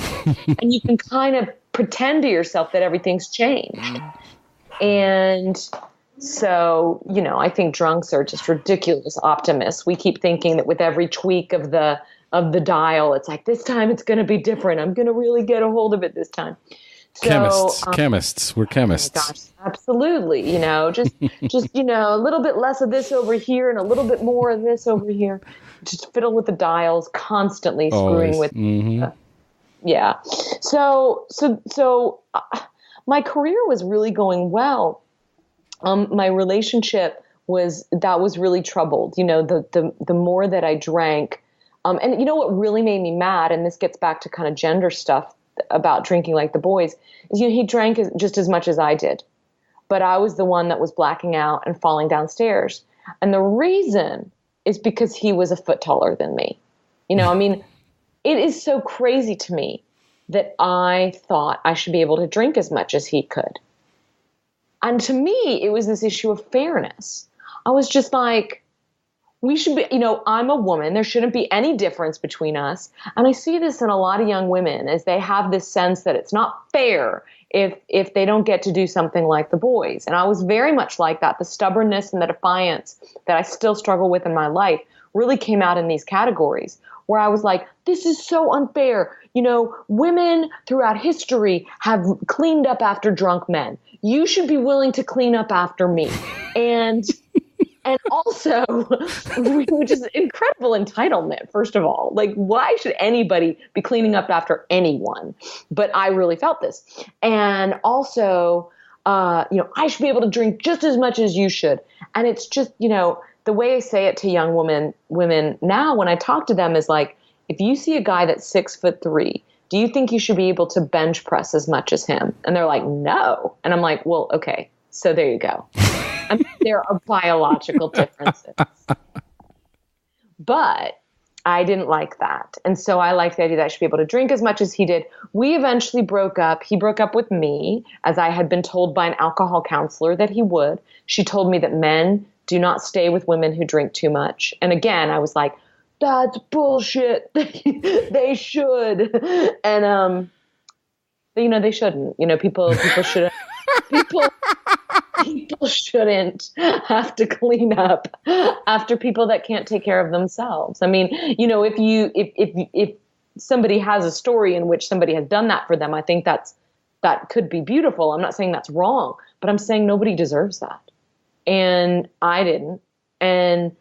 And you can kind of pretend to yourself that everything's changed. And so, I think drunks are just ridiculous optimists. We keep thinking that with every tweak of the dial, it's like, this time it's going to be different. I'm going to really get a hold of it this time. So, chemists. We're chemists. Oh my gosh, absolutely. Just a little bit less of this over here and a little bit more of this over here. Just fiddle with the dials, constantly screwing with. Mm-hmm. Yeah. So my career was really going well. My relationship was really troubled. The more that I drank, and what really made me mad, and this gets back to kind of gender stuff about drinking like the boys, is he drank just as much as I did, but I was the one that was blacking out and falling downstairs. And the reason is because he was a foot taller than me. It is so crazy to me that I thought I should be able to drink as much as he could. And to me, it was this issue of fairness. I was just like, we should be, I'm a woman. There shouldn't be any difference between us. And I see this in a lot of young women, as they have this sense that it's not fair if they don't get to do something like the boys. And I was very much like that. The stubbornness and the defiance that I still struggle with in my life really came out in these categories, where I was like, this is so unfair. Women throughout history have cleaned up after drunk men. You should be willing to clean up after me. And also, which is incredible entitlement, first of all. Like, why should anybody be cleaning up after anyone? But I really felt this. And also, I should be able to drink just as much as you should. And it's just, the way I say it to young women now when I talk to them is like, if you see a guy that's 6'3", do you think you should be able to bench press as much as him? And they're like, no. And I'm like, well, okay, so there you go. I mean, there are biological differences. But I didn't like that. And so I liked the idea that I should be able to drink as much as he did. We eventually broke up. He broke up with me, as I had been told by an alcohol counselor that he would. She told me that men do not stay with women who drink too much. And again, I was like, that's bullshit. They should. And, they shouldn't. People shouldn't. People shouldn't have to clean up after people that can't take care of themselves. I mean, if somebody has a story in which somebody has done that for them, I think that could be beautiful. I'm not saying that's wrong, but I'm saying nobody deserves that. And I didn't. And,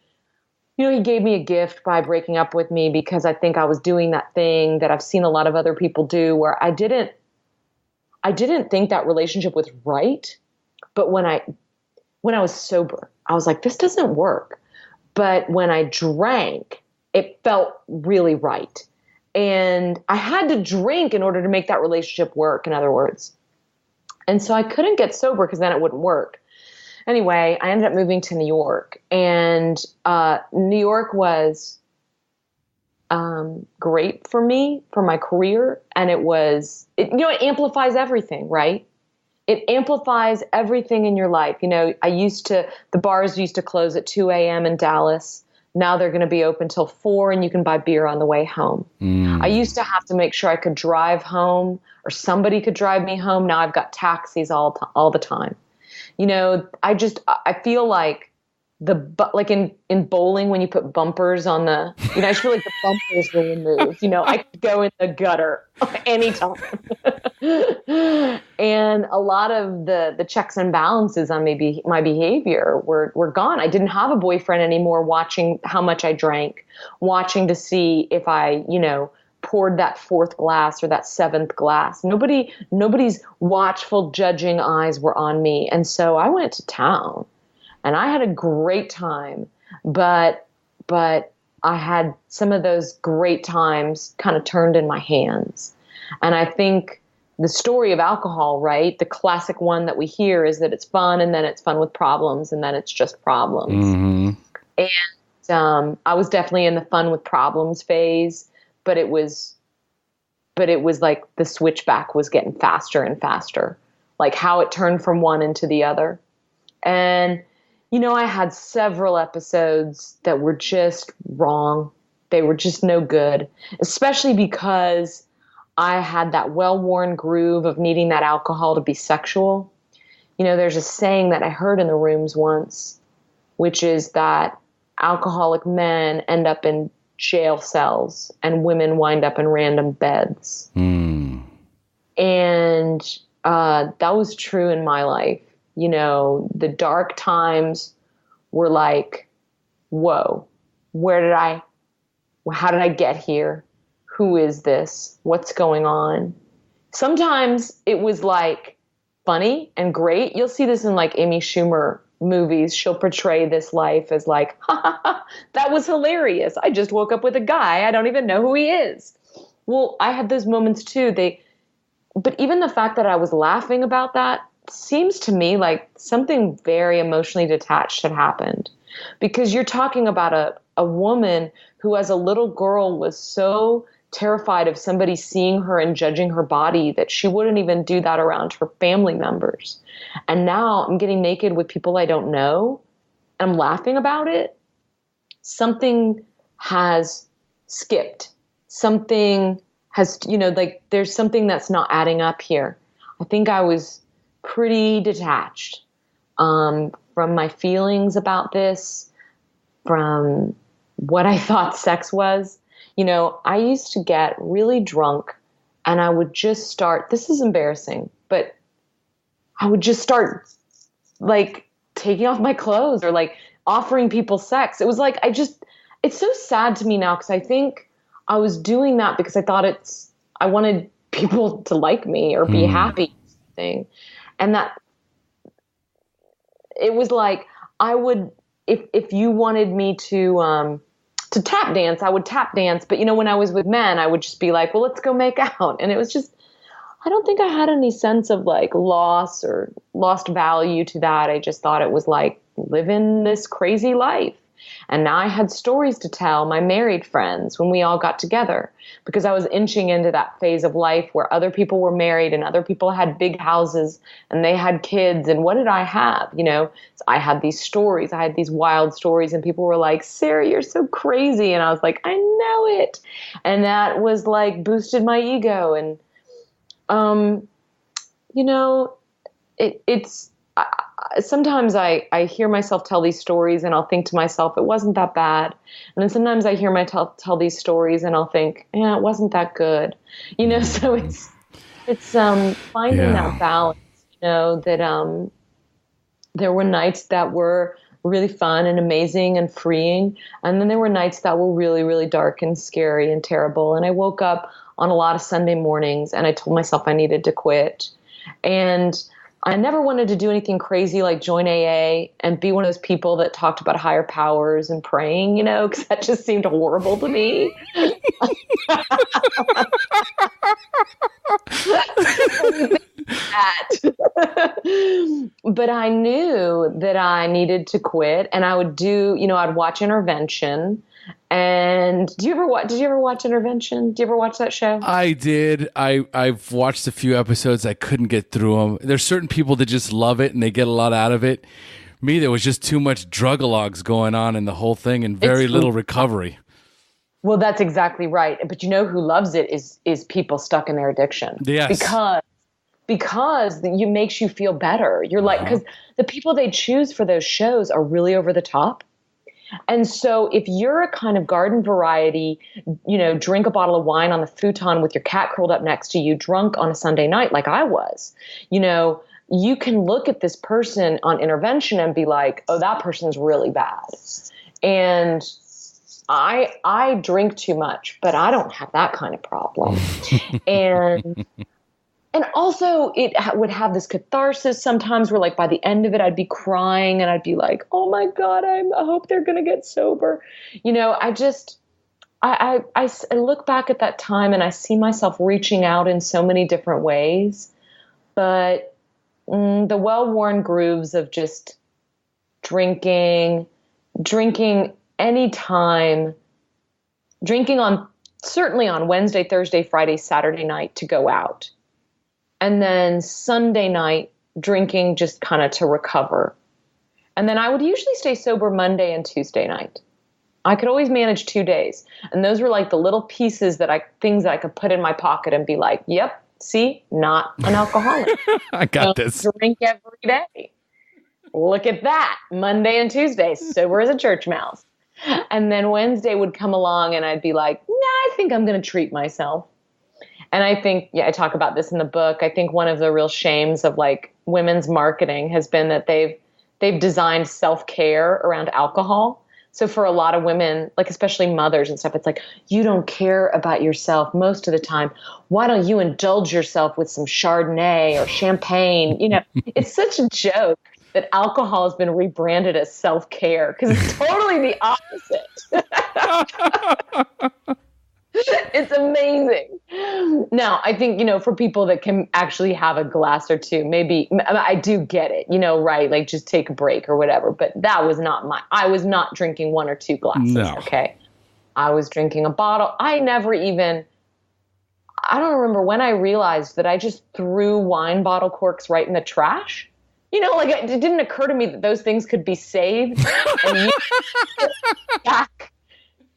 he gave me a gift by breaking up with me because I think I was doing that thing that I've seen a lot of other people do where I didn't think that relationship was right. But when I was sober, I was like, this doesn't work. But when I drank, it felt really right. And I had to drink in order to make that relationship work, in other words. And so I couldn't get sober because then it wouldn't work. Anyway, I ended up moving to New York. And New York was great for me, for my career. And it amplifies everything, right? It amplifies everything in your life. The bars used to close at 2 a.m. in Dallas. Now they're going to be open till 4 and you can buy beer on the way home. I used to have to make sure I could drive home or somebody could drive me home. Now I've got taxis all the time. I feel like like in bowling when you put bumpers on I just feel like the bumpers were removed. I could go in the gutter anytime. And a lot of the checks and balances on my behavior were gone. I didn't have a boyfriend anymore watching how much I drank, watching to see if I, poured that 4th glass or that 7th glass. Nobody's watchful, judging eyes were on me. And so I went to town. And I had a great time, but I had some of those great times kind of turned in my hands. And I think the story of alcohol, right? The classic one that we hear is that it's fun and then it's fun with problems and then it's just problems. Mm-hmm. And I was definitely in the fun with problems phase, but it was like the switchback was getting faster and faster, like how it turned from one into the other. And I had several episodes that were just wrong. They were just no good, especially because I had that well-worn groove of needing that alcohol to be sexual. There's a saying that I heard in the rooms once, which is that alcoholic men end up in jail cells and women wind up in random beds. And that was true in my life. The dark times were like, whoa, how did I get here? Who is this? What's going on? Sometimes it was like funny and great. You'll see this in like Amy Schumer movies. She'll portray this life as like, ha ha ha, that was hilarious. I just woke up with a guy. I don't even know who he is. Well, I had those moments too. But even the fact that I was laughing about that seems to me like something very emotionally detached had happened, because you're talking about a woman who as a little girl was so terrified of somebody seeing her and judging her body that she wouldn't even do that around her family members. And now I'm getting naked with people I don't know. I'm laughing about it. Something has skipped. Something has, there's something that's not adding up here. I think I was pretty detached from my feelings about this, from what I thought sex was. I used to get really drunk and I would just start, this is embarrassing, but I would just start like taking off my clothes or like offering people sex. It was like, it's so sad to me now because I think I was doing that because I thought I wanted people to like me or be happy or something. And it was like I would, if you wanted me to tap dance, I would tap dance. But, when I was with men, I would just be like, well, let's go make out. And it was just, I don't think I had any sense of like loss or lost value to that. I just thought it was like living this crazy life. And now I had stories to tell my married friends when we all got together, because I was inching into that phase of life where other people were married and other people had big houses and they had kids. And what did I have? So I had these stories. I had these wild stories, and people were like, Sarah, you're so crazy. And I was like, I know it. And that was like boosted my ego. And sometimes I hear myself tell these stories and I'll think to myself, it wasn't that bad. And then sometimes I hear myself tell these stories and I'll think, yeah, it wasn't that good. So it's finding that balance, that there were nights that were really fun and amazing and freeing. And then there were nights that were really, really dark and scary and terrible. And I woke up on a lot of Sunday mornings and I told myself I needed to quit. And I never wanted to do anything crazy like join AA and be one of those people that talked about higher powers and praying, because that just seemed horrible to me. But I knew that I needed to quit, and I would do, I'd watch Intervention. And did you ever watch Intervention? Did you ever watch that show? I did. I've watched a few episodes. I couldn't get through them. There's certain people that just love it and they get a lot out of it. Me, there was just too much drug-a-logs going on in the whole thing and very little recovery. Well, that's exactly right. But who loves it is people stuck in their addiction. Yes. Because it makes you feel better. You're like, because the people they choose for those shows are really over the top. And so if you're a kind of garden variety, drink a bottle of wine on the futon with your cat curled up next to you, drunk on a Sunday night like I was, you can look at this person on Intervention and be like, oh, that person's really bad. And I drink too much, but I don't have that kind of problem. And also it would have this catharsis sometimes where like by the end of it, I'd be crying and I'd be like, oh my God, I hope they're going to get sober. I look back at that time and I see myself reaching out in so many different ways, but the well-worn grooves of just drinking anytime, certainly on Wednesday, Thursday, Friday, Saturday night to go out. And then Sunday night, drinking just kind of to recover. And then I would usually stay sober Monday and Tuesday night. I could always manage 2 days. And those were like the little pieces things that I could put in my pocket and be like, yep, see, not an alcoholic. I got this. Drink every day. Look at that. Monday and Tuesday, sober as a church mouse. And then Wednesday would come along and I'd be like, nah, I think I'm going to treat myself. And I think, I talk about this in the book. I think one of the real shames of like women's marketing has been that they've designed self-care around alcohol. So for a lot of women, like especially mothers and stuff, it's like, you don't care about yourself most of the time. Why don't you indulge yourself with some Chardonnay or champagne? It's such a joke that alcohol has been rebranded as self-care because it's totally the opposite. It's amazing. Now, I think, for people that can actually have a glass or two, maybe I do get it, right? Like just take a break or whatever. But that was not I was not drinking 1 or 2 glasses. No. Okay. I was drinking a bottle. I don't remember when I realized that I just threw wine bottle corks right in the trash. It didn't occur to me that those things could be saved and used back.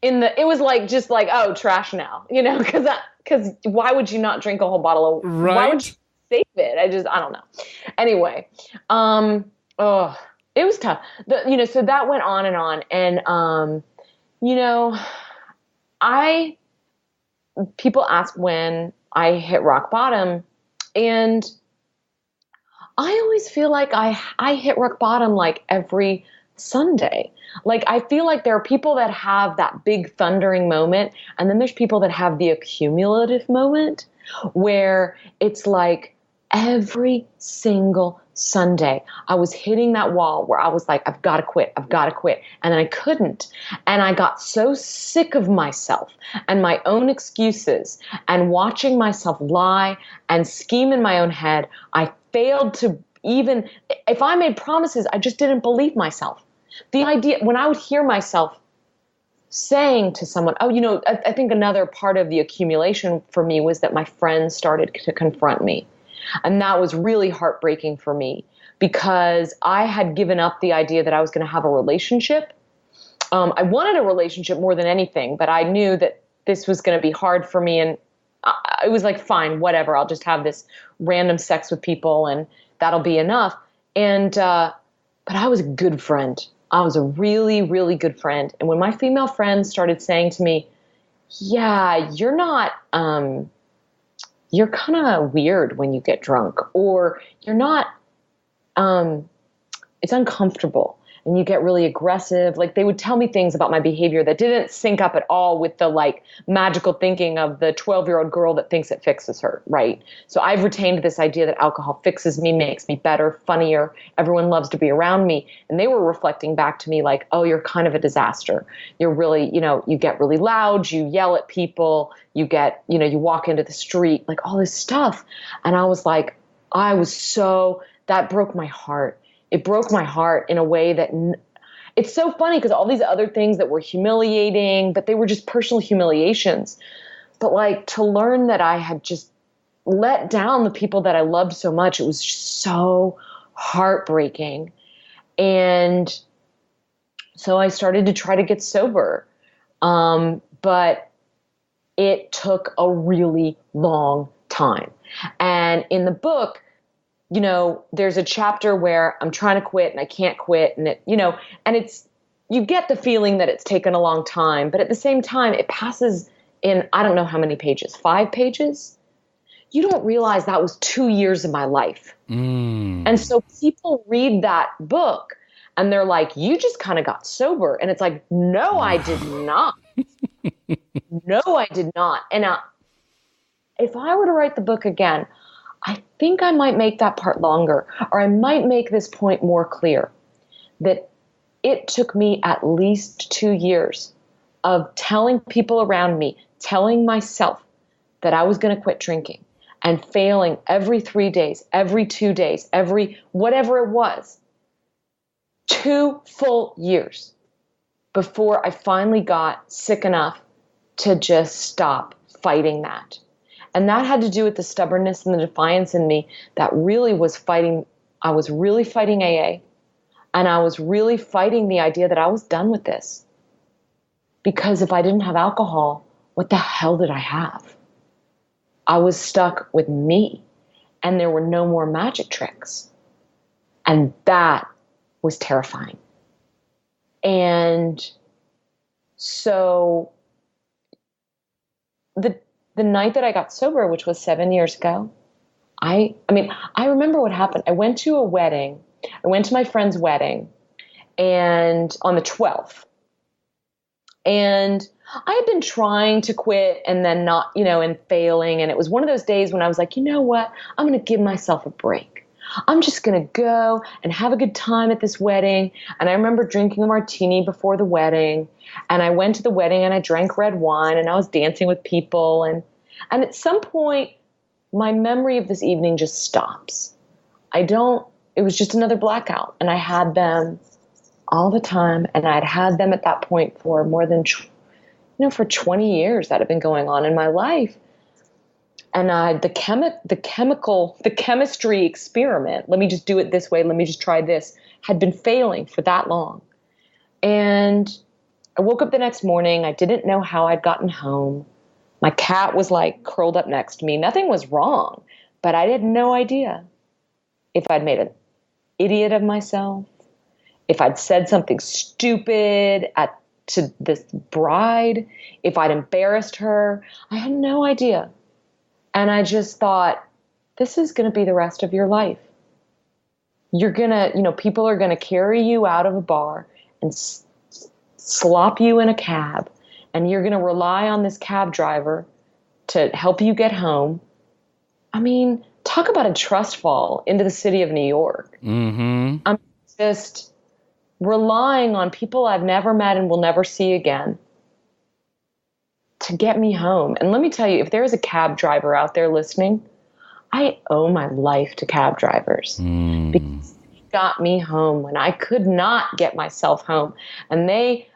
It was like, just like, oh, trash now, because why would you not drink a whole bottle of, right? Why would you save it? I don't know. Anyway, it was tough. So that went on and on. And, people ask when I hit rock bottom, and I always feel like I hit rock bottom like every Sunday. Like, I feel like there are people that have that big thundering moment, and then there's people that have the accumulative moment where it's like every single Sunday, I was hitting that wall where I was like, I've got to quit. I've got to quit. And then I couldn't. And I got so sick of myself and my own excuses and watching myself lie and scheme in my own head. I failed to even, if I made promises, I just didn't believe myself. The idea, when I would hear myself saying to someone, oh, I think another part of the accumulation for me was that my friends started to confront me. And that was really heartbreaking for me because I had given up the idea that I was going to have a relationship. I wanted a relationship more than anything, but I knew that this was going to be hard for me. And it was like, fine, whatever. I'll just have this random sex with people and that'll be enough. And, but I was a good friend. I was a really, really good friend. And when my female friends started saying to me, yeah, you're not, you're kind of weird when you get drunk, or you're not, it's uncomfortable and you get really aggressive. Like they would tell me things about my behavior that didn't sync up at all with the like magical thinking of the 12-year-old girl that thinks it fixes her. Right. So I've retained this idea that alcohol fixes me, makes me better, funnier. Everyone loves to be around me. And they were reflecting back to me like, oh, you're kind of a disaster. You're really, you get really loud. You yell at people. You get, you walk into the street, like all this stuff. And I was like, that broke my heart. It broke my heart in a way that it's so funny because all these other things that were humiliating, but they were just personal humiliations. But like to learn that I had just let down the people that I loved so much, it was just so heartbreaking. And so I started to try to get sober. But it took a really long time. And in the book, there's a chapter where I'm trying to quit and I can't quit. And you get the feeling that it's taken a long time, but at the same time, it passes in, I don't know how many pages, 5 pages. You don't realize that was 2 years of my life. And so people read that book and they're like, you just kind of got sober. And it's like, no, I did not. No, I did not. And if I were to write the book again, I think I might make that part longer, or I might make this point more clear, that it took me at least 2 years of telling people around me, telling myself that I was going to quit drinking and failing every 3 days, every 2 days, every whatever it was. 2 full years before I finally got sick enough to just stop fighting that. And that had to do with the stubbornness and the defiance in me that really was fighting. I was really fighting AA. And I was really fighting the idea that I was done with this. Because if I didn't have alcohol, what the hell did I have? I was stuck with me. And there were no more magic tricks. And that was terrifying. And so the night that I got sober, which was 7 years ago, I remember what happened. I went to a wedding. I went to my friend's wedding and on the 12th. And I had been trying to quit and then not, and failing. And it was one of those days when I was like, you know what? I'm going to give myself a break. I'm just going to go and have a good time at this wedding. And I remember drinking a martini before the wedding. And I went to the wedding and I drank red wine and I was dancing with people. And at some point, my memory of this evening just stops. It was just another blackout. And I had them all the time. And I'd had them at that point for more than, for 20 years that had been going on in my life. And the chemistry experiment, let me just do it this way, let me just try this, had been failing for that long. And I woke up the next morning. I didn't know how I'd gotten home. My cat was like curled up next to me. Nothing was wrong, but I had no idea if I'd made an idiot of myself, if I'd said something stupid to this bride, if I'd embarrassed her. I had no idea. And I just thought, this is going to be the rest of your life. You're going to, people are going to carry you out of a bar and slop you in a cab. And you're going to rely on this cab driver to help you get home. I mean, talk about a trust fall into the city of New York. Mm-hmm. I'm just relying on people I've never met and will never see again to get me home. And let me tell you, if there is a cab driver out there listening, I owe my life to cab drivers because they got me home when I could not get myself home. And they,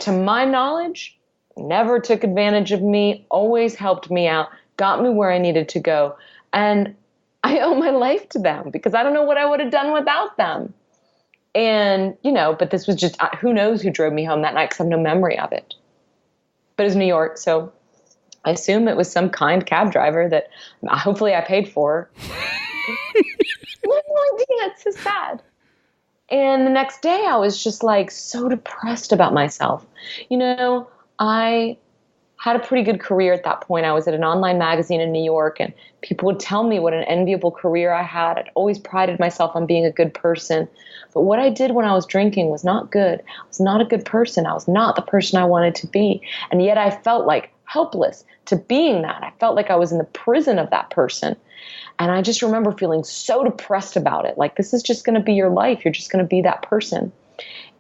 to my knowledge, never took advantage of me, always helped me out, got me where I needed to go. And I owe my life to them because I don't know what I would have done without them. And, but this was just, who knows who drove me home that night because I have no memory of it. But it was New York, so I assume it was some kind cab driver that hopefully I paid for. I have no idea. It's so sad. And the next day I was just like so depressed about myself. I had a pretty good career at that point. I was at an online magazine in New York, and people would tell me what an enviable career I had. I'd always prided myself on being a good person. But what I did when I was drinking was not good. I was not a good person. I was not the person I wanted to be. And yet I felt like helpless to being that. I felt like I was in the prison of that person. And I just remember feeling so depressed about it. Like, this is just going to be your life. You're just going to be that person.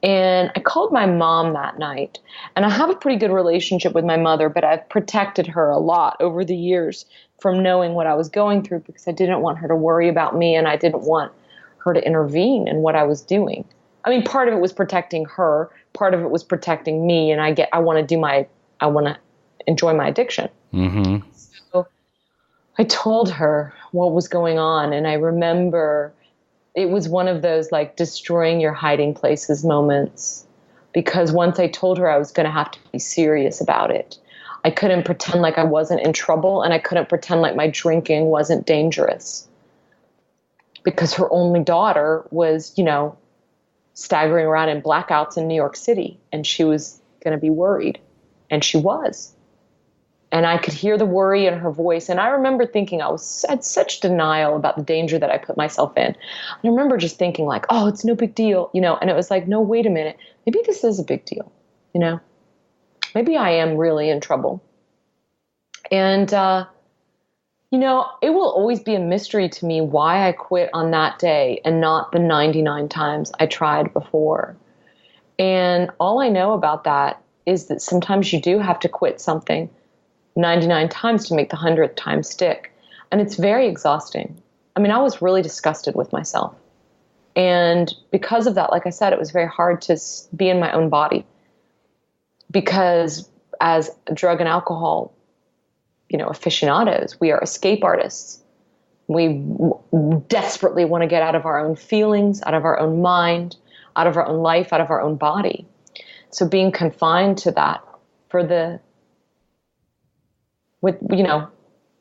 And I called my mom that night. And I have a pretty good relationship with my mother, but I've protected her a lot over the years from knowing what I was going through because I didn't want her to worry about me and I didn't want her to intervene in what I was doing. I mean, part of it was protecting her. Part of it was protecting me. And I want to enjoy my addiction. Mm-hmm. So I told her what was going on. And I remember it was one of those like destroying your hiding places moments, because once I told her I was going to have to be serious about it, I couldn't pretend like I wasn't in trouble, and I couldn't pretend like my drinking wasn't dangerous, because her only daughter was, staggering around in blackouts in New York City, and she was going to be worried, and she was. And I could hear the worry in her voice. And I remember thinking I had such denial about the danger that I put myself in. And I remember just thinking like, oh, it's no big deal, and it was like, no, wait a minute. Maybe this is a big deal, Maybe I am really in trouble. And, it will always be a mystery to me why I quit on that day and not the 99 times I tried before. And all I know about that is that sometimes you do have to quit something 99 times to make the 100th time stick. And it's very exhausting. I mean, I was really disgusted with myself. And because of that, like I said, it was very hard to be in my own body. Because as drug and alcohol, aficionados, we are escape artists. We desperately want to get out of our own feelings, out of our own mind, out of our own life, out of our own body. So being confined to that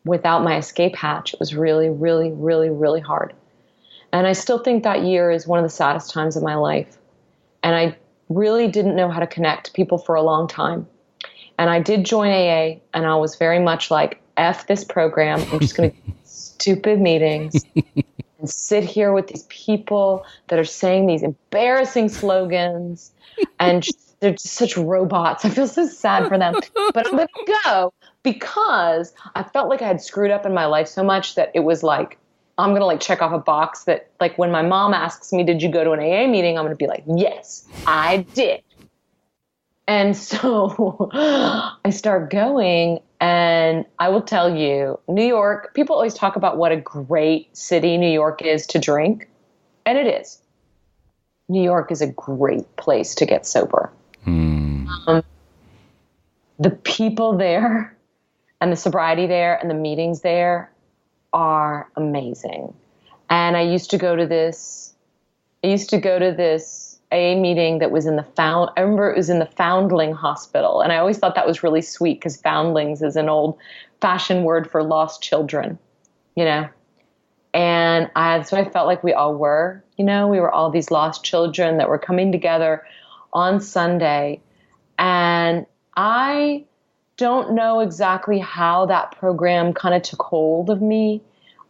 without my escape hatch, it was really, really, really, really hard. And I still think that year is one of the saddest times of my life. And I really didn't know how to connect to people for a long time. And I did join AA, and I was very much like, F this program. I'm just going to stupid meetings and sit here with these people that are saying these embarrassing slogans, and they're just such robots. I feel so sad for them. But I'm going to go because I felt like I had screwed up in my life so much that it was like, I'm going to like check off a box that, like, when my mom asks me, did you go to an AA meeting? I'm going to be like, yes, I did. And so I start going, and I will tell you, New York, people always talk about what a great city New York is to drink. And it is. New York is a great place to get sober. The people there and the sobriety there and the meetings there are amazing. And I used to go to this AA meeting that was in I remember it was in the Foundling Hospital. And I always thought that was really sweet because foundlings is an old fashioned word for lost children, And so I felt like we all were, we were all these lost children that were coming together on Sunday. And I don't know exactly how that program kind of took hold of me.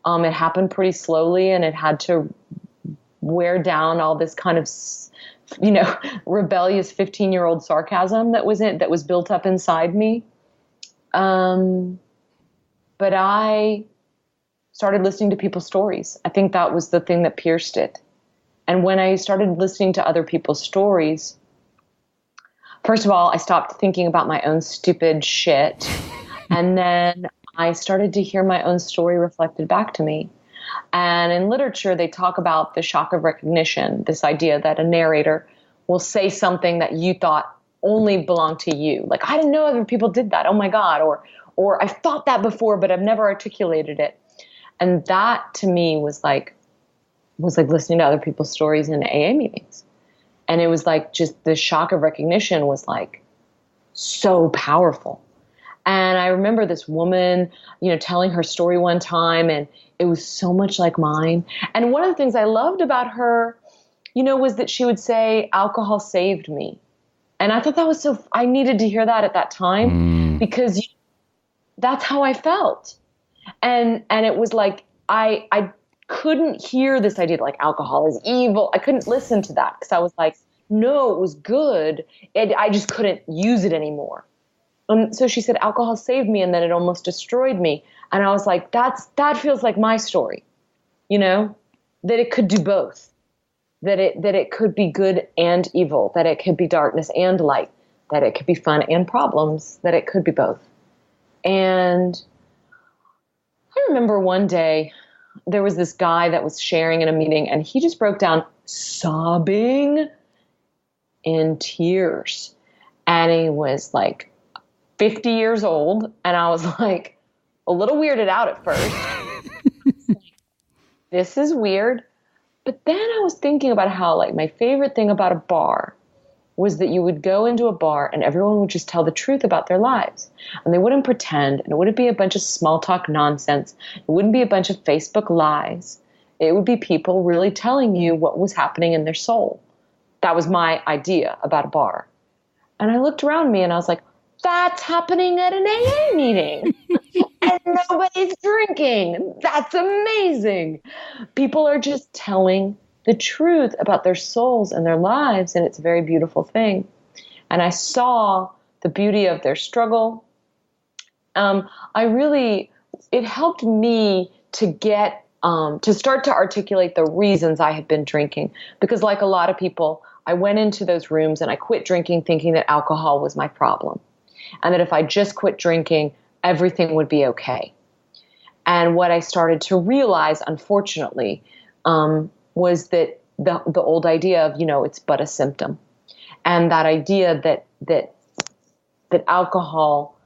It happened pretty slowly, and it had to wear down all this kind of, rebellious 15-year-old sarcasm that was built up inside me. But I started listening to people's stories. I think that was the thing that pierced it. And when I started listening to other people's stories, first of all, I stopped thinking about my own stupid shit. And then I started to hear my own story reflected back to me. And in literature, they talk about the shock of recognition, this idea that a narrator will say something that you thought only belonged to you. Like, I didn't know other people did that. Oh my God. Or I've thought that before, but I've never articulated it. And that to me was like listening to other people's stories in AA meetings. And it was like, just the shock of recognition was like so powerful. And I remember this woman, telling her story one time, and it was so much like mine. And one of the things I loved about her, was that she would say, alcohol saved me. And I thought that was I needed to hear that at that time, because that's how I felt. And it was like, I couldn't hear this idea that like alcohol is evil. I couldn't listen to that because I was like, no, it was good. I just couldn't use it anymore. And so she said, alcohol saved me, and then it almost destroyed me. And I was like, that feels like my story, that it could do both, that it could be good and evil, that it could be darkness and light, that it could be fun and problems, that it could be both. And I remember one day there was this guy that was sharing in a meeting, and he just broke down sobbing in tears. And he was like 50 years old. And I was like a little weirded out at first. This is weird. But then I was thinking about how like my favorite thing about a bar was that you would go into a bar and everyone would just tell the truth about their lives. And they wouldn't pretend, and it wouldn't be a bunch of small talk nonsense. It wouldn't be a bunch of Facebook lies. It would be people really telling you what was happening in their soul. That was my idea about a bar. And I looked around me and I was like, that's happening at an AA meeting. And nobody's drinking. That's amazing. People are just telling the truth about their souls and their lives, and it's a very beautiful thing. And I saw the beauty of their struggle. It helped me to get, to start to articulate the reasons I had been drinking. Because like a lot of people, I went into those rooms and I quit drinking thinking that alcohol was my problem. And that if I just quit drinking, everything would be okay. And what I started to realize, unfortunately, was that the old idea of, it's but a symptom. And that idea that alcohol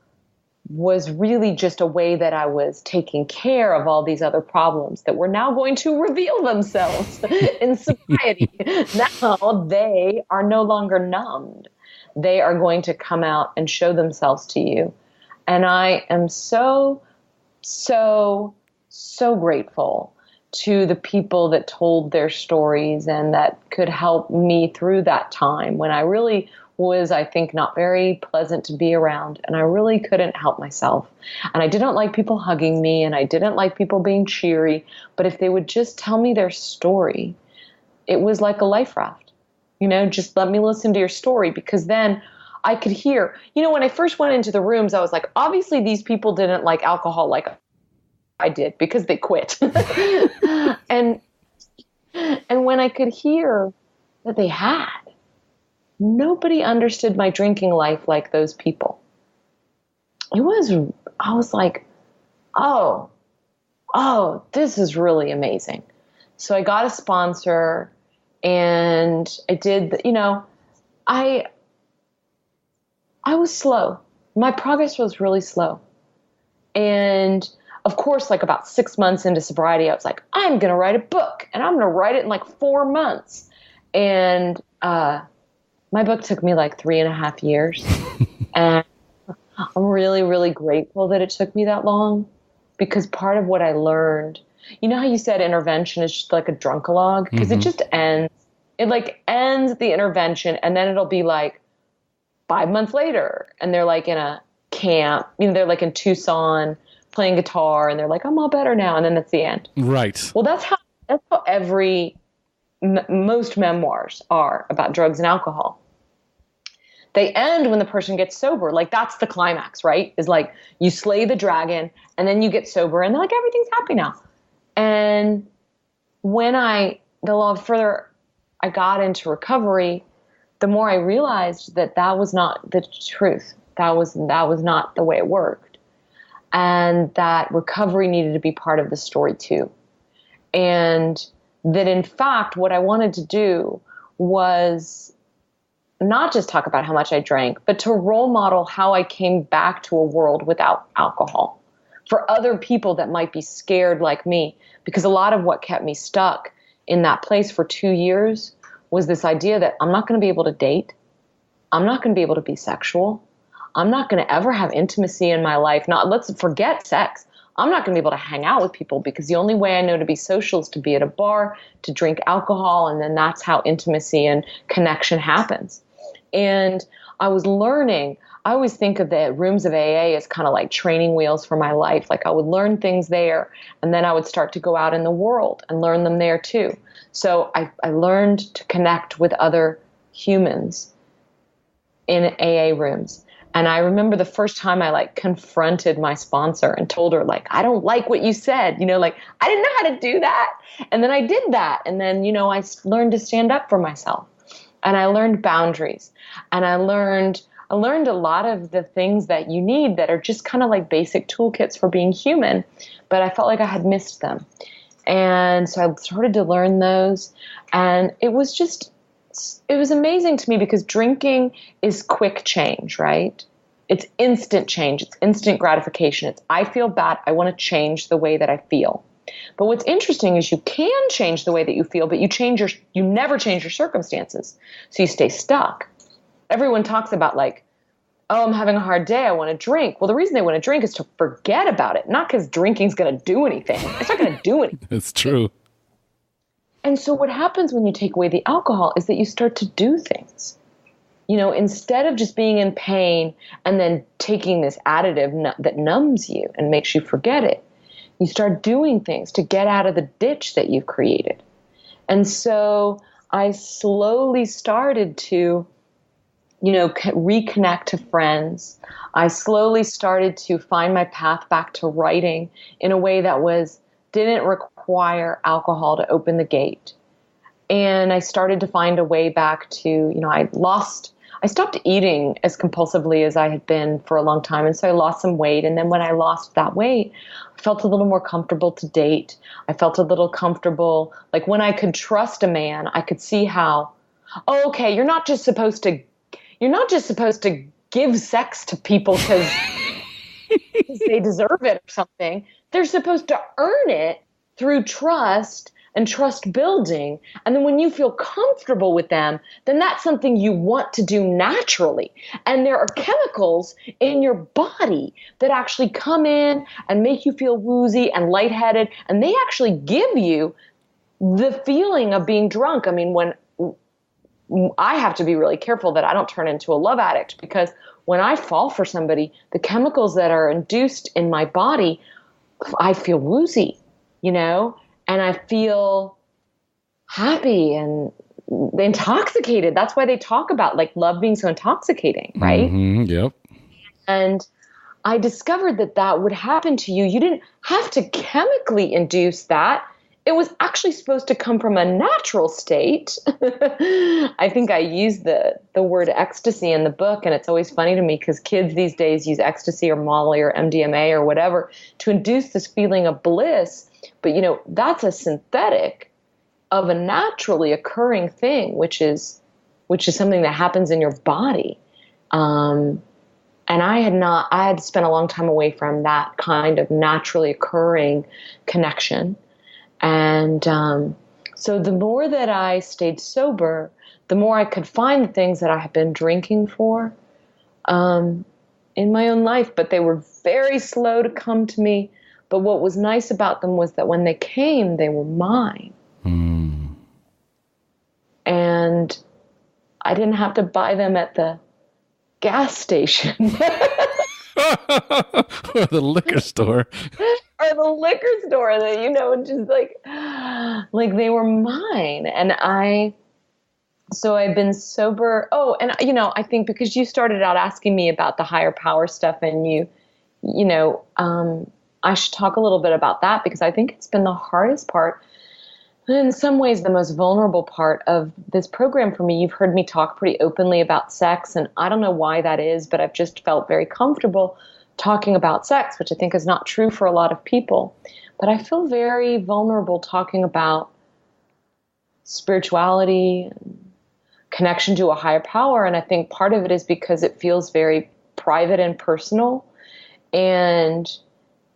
was really just a way that I was taking care of all these other problems that were now going to reveal themselves in sobriety. Now they are no longer numbed. They are going to come out and show themselves to you. And I am so, so, so grateful to the people that told their stories and that could help me through that time when I really was, I think, not very pleasant to be around. And I really couldn't help myself. And I didn't like people hugging me, and I didn't like people being cheery. But if they would just tell me their story, it was like a life raft. Just let me listen to your story, because then I could hear, when I first went into the rooms, I was like, obviously these people didn't like alcohol like I did because they quit. and when I could hear that they had, nobody understood my drinking life like those people. I was like, oh, this is really amazing. So I got a sponsor, and I did, I was slow. My progress was really slow. And of course, like about 6 months into sobriety, I was like, I'm going to write a book, and I'm going to write it in like 4 months. And my book took me like 3.5 years. And I'm really, really grateful that it took me that long, because part of what I learned, how you said intervention is just like a drunkalogue? Because it just ends. It like ends the intervention, and then it'll be like 5 months later, and they're like in a camp, they're like in Tucson playing guitar, and they're like, I'm all better now. And then that's the end. Right. Well, that's how most memoirs are about drugs and alcohol. They end when the person gets sober. Like that's the climax, right? Is like you slay the dragon, and then you get sober, and they're like, everything's happy now. And the further I got into recovery, the more I realized that was not the truth. That was not the way it worked. And that recovery needed to be part of the story too. And that in fact, what I wanted to do was not just talk about how much I drank, but to role model how I came back to a world without alcohol for other people that might be scared like me. Because a lot of what kept me stuck in that place for 2 years was this idea that I'm not going to be able to date. I'm not going to be able to be sexual. I'm not going to ever have intimacy in my life. Let's forget sex. I'm not going to be able to hang out with people because the only way I know to be social is to be at a bar, to drink alcohol, and then that's how intimacy and connection happens. And I was learning. I always think of the rooms of AA as kind of like training wheels for my life. Like I would learn things there, and then I would start to go out in the world and learn them there too. So I learned to connect with other humans in AA rooms. And I remember the first time I confronted my sponsor and told her I don't like what you said, I didn't know how to do that. And then I did that. And then, I learned to stand up for myself, and I learned boundaries, and I learned a lot of the things that you need that are just kind of like basic toolkits for being human, but I felt like I had missed them. And so I started to learn those, and it was amazing to me because drinking is quick change, right? It's instant change. It's instant gratification. It's, I feel bad. I want to change the way that I feel. But what's interesting is you can change the way that you feel, but you never change your circumstances. So you stay stuck. Everyone talks about oh, I'm having a hard day, I want to drink. Well, the reason they want to drink is to forget about it, not because drinking's going to do anything. It's not going to do anything. That's true. And so what happens when you take away the alcohol is that you start to do things. Instead of just being in pain and then taking this additive that numbs you and makes you forget it, you start doing things to get out of the ditch that you've created. And so I slowly started to, reconnect to friends. I slowly started to find my path back to writing in a way that didn't require alcohol to open the gate. And I started to find a way back to, I stopped eating as compulsively as I had been for a long time. And so I lost some weight. And then when I lost that weight, I felt a little more comfortable to date. I felt a little comfortable. Like when I could trust a man, I could see how, oh, okay, you're not just supposed to give sex to people because they deserve it or something. They're supposed to earn it through trust and trust building. And then when you feel comfortable with them, then that's something you want to do naturally. And there are chemicals in your body that actually come in and make you feel woozy and lightheaded. And they actually give you the feeling of being drunk. I mean, when I have to be really careful that I don't turn into a love addict, because when I fall for somebody, the chemicals that are induced in my body, I feel woozy, and I feel happy and intoxicated. That's why they talk about love being so intoxicating, right? Mm-hmm, yep. And I discovered that would happen to you. You didn't have to chemically induce that. It was actually supposed to come from a natural state. I think I used the word ecstasy in the book, and it's always funny to me because kids these days use ecstasy or Molly or MDMA or whatever to induce this feeling of bliss. But, that's a synthetic of a naturally occurring thing, which is something that happens in your body. And I had spent a long time away from that kind of naturally occurring connection. And so the more that I stayed sober, the more I could find the things that I had been drinking for in my own life. But they were very slow to come to me. But what was nice about them was that when they came, they were mine. Mm. And I didn't have to buy them at the gas station. Or the liquor store. Or the liquor store that, just like they were mine. And so I've been sober. Oh, and I think because you started out asking me about the higher power stuff, and I should talk a little bit about that, because I think it's been the hardest part, and in some ways the most vulnerable part of this program for me. You've heard me talk pretty openly about sex, and I don't know why that is, but I've just felt very comfortable talking about sex, which I think is not true for a lot of people. But I feel very vulnerable talking about spirituality and connection to a higher power. And I think part of it is because it feels very private and personal. And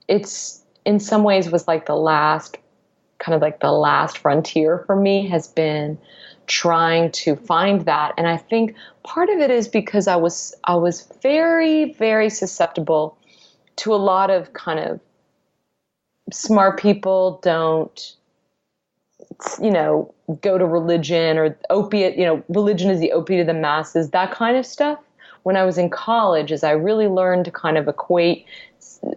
it's in some ways was like the last frontier for me, has been trying to find that. And I think part of it is because I was very, very susceptible to a lot of kind of smart people don't, go to religion, or opiate, religion is the opiate of the masses, that kind of stuff. When I was in college, as I really learned to kind of equate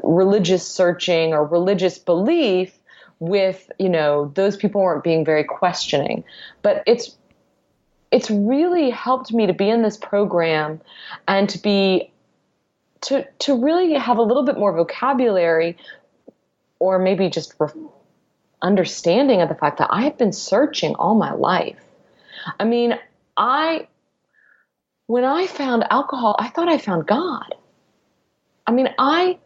religious searching or religious belief with, those people weren't being very questioning. But it's really helped me to be in this program and to really have a little bit more vocabulary, or maybe just understanding of the fact that I have been searching all my life. I mean, when I found alcohol, I thought I found God. I mean, I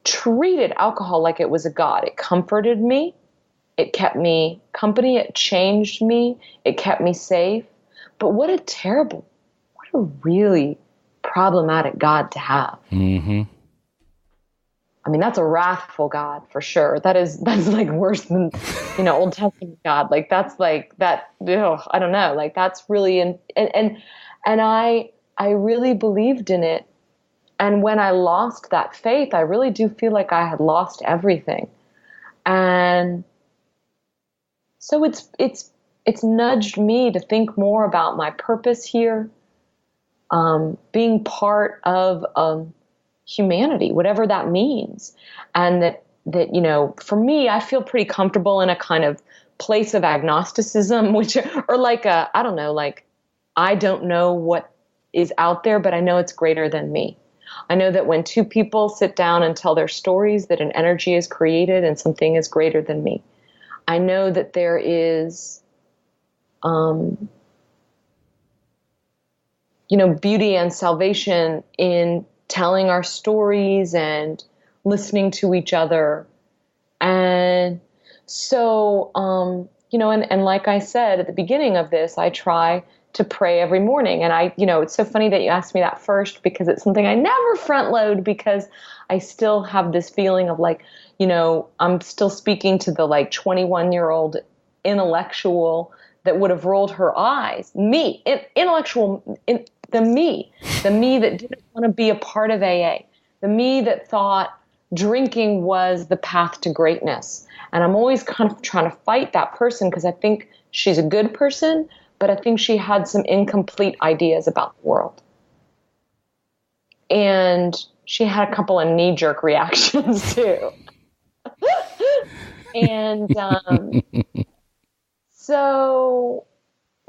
treated alcohol like it was a god. It comforted me. It kept me company. It changed me. It kept me safe. But what a really problematic God to have. Mm-hmm. I mean, that's a wrathful God for sure. That's like worse than, Old Testament God. Like that's like that. I don't know. Like that's really, and I really believed in it. And when I lost that faith, I really do feel like I had lost everything. And so it's nudged me to think more about my purpose here, being part of humanity, whatever that means. And that for me, I feel pretty comfortable in a kind of place of agnosticism, or like I don't know, like I don't know what is out there, but I know it's greater than me. I know that when two people sit down and tell their stories, that an energy is created and something is greater than me. I know that there is, beauty and salvation in telling our stories and listening to each other. And so, and like I said at the beginning of this, I try to pray every morning. And it's so funny that you asked me that first, because it's something I never front load, because I still have this feeling of like, I'm still speaking to the like 21-year-old intellectual that would have rolled her eyes. Me, the me that didn't want to be a part of AA, the me that thought drinking was the path to greatness. And I'm always kind of trying to fight that person, because I think she's a good person, but I think she had some incomplete ideas about the world. And she had a couple of knee-jerk reactions too. And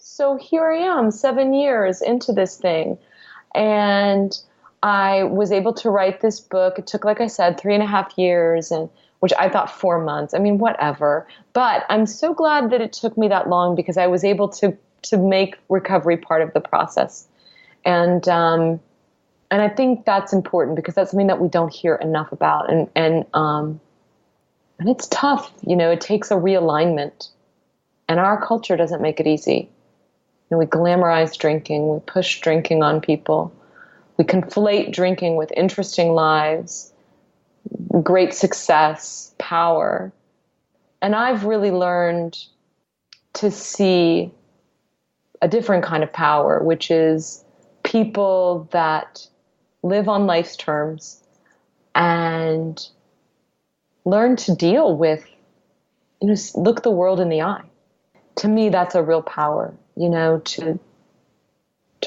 so here I am, 7 years into this thing. And I was able to write this book. It took, like I said, 3.5 years, and which I thought 4 months. I mean, whatever. But I'm so glad that it took me that long, because I was able to make recovery part of the process. And I think that's important, because that's something that we don't hear enough about. And it's tough. It takes a realignment. And our culture doesn't make it easy. We glamorize drinking. We push drinking on people. We conflate drinking with interesting lives, great success, power. And I've really learned to see a different kind of power, which is people that live on life's terms and learn to deal with, look the world in the eye. To me, that's a real power, to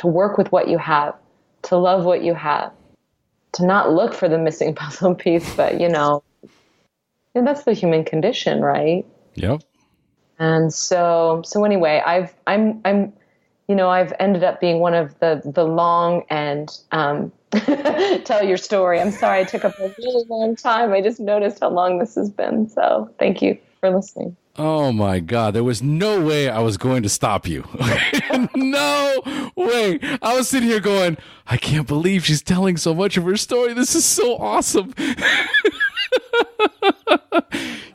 work with what you have, to love what you have, to not look for the missing puzzle piece, but, and that's the human condition, right? Yep. And so anyway, I'm I've ended up being one of the long and tell your story. I'm sorry I took up a really long time. I just noticed how long this has been. So thank you for listening. Oh my God. There was no way I was going to stop you. No way. I was sitting here going, I can't believe she's telling so much of her story. This is so awesome.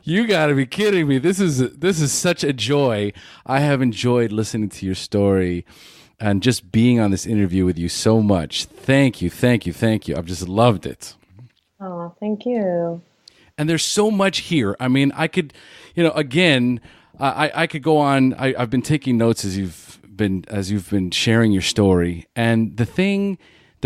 You got to be kidding me. This is such a joy. I have enjoyed listening to your story and just being on this interview with you so much. Thank you. Thank you. Thank you. I've just loved it. Oh, thank you. And there's so much here. I mean, I could, again, I could go on. I've been taking notes as you've been sharing your story. And the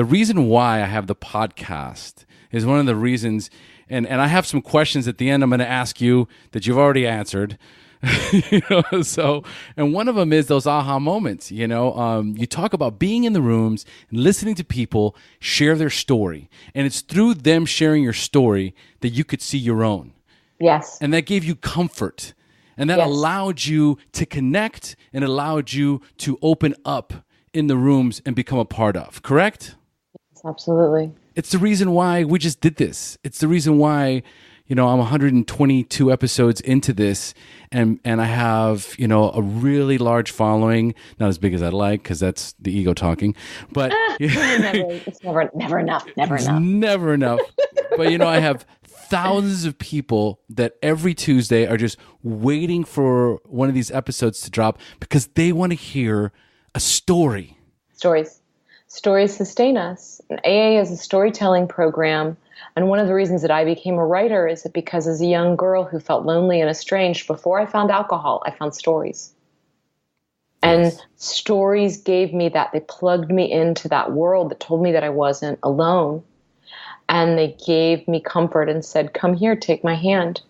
reason why I have the podcast is one of the reasons, and I have some questions at the end I'm going to ask you that you've already answered. And one of them is those aha moments. You talk about being in the rooms and listening to people share their story, and it's through them sharing your story that you could see your own. Yes. And that gave you comfort, and that allowed you to connect and allowed you to open up in the rooms and become a part of. Correct? Yes, absolutely. It's the reason why we just did this. It's the reason why I'm 122 episodes into this, and I have, a really large following. Not as big as I'd like, because that's the ego talking. But it's never enough. It's never enough. But I have thousands of people that every Tuesday are just waiting for one of these episodes to drop because they want to hear a story. Stories sustain us. And AA is a storytelling program. And one of the reasons that I became a writer is that because as a young girl who felt lonely and estranged, before I found alcohol, I found stories. And stories gave me that. They plugged me into that world that told me that I wasn't alone. And they gave me comfort and said, come here, take my hand.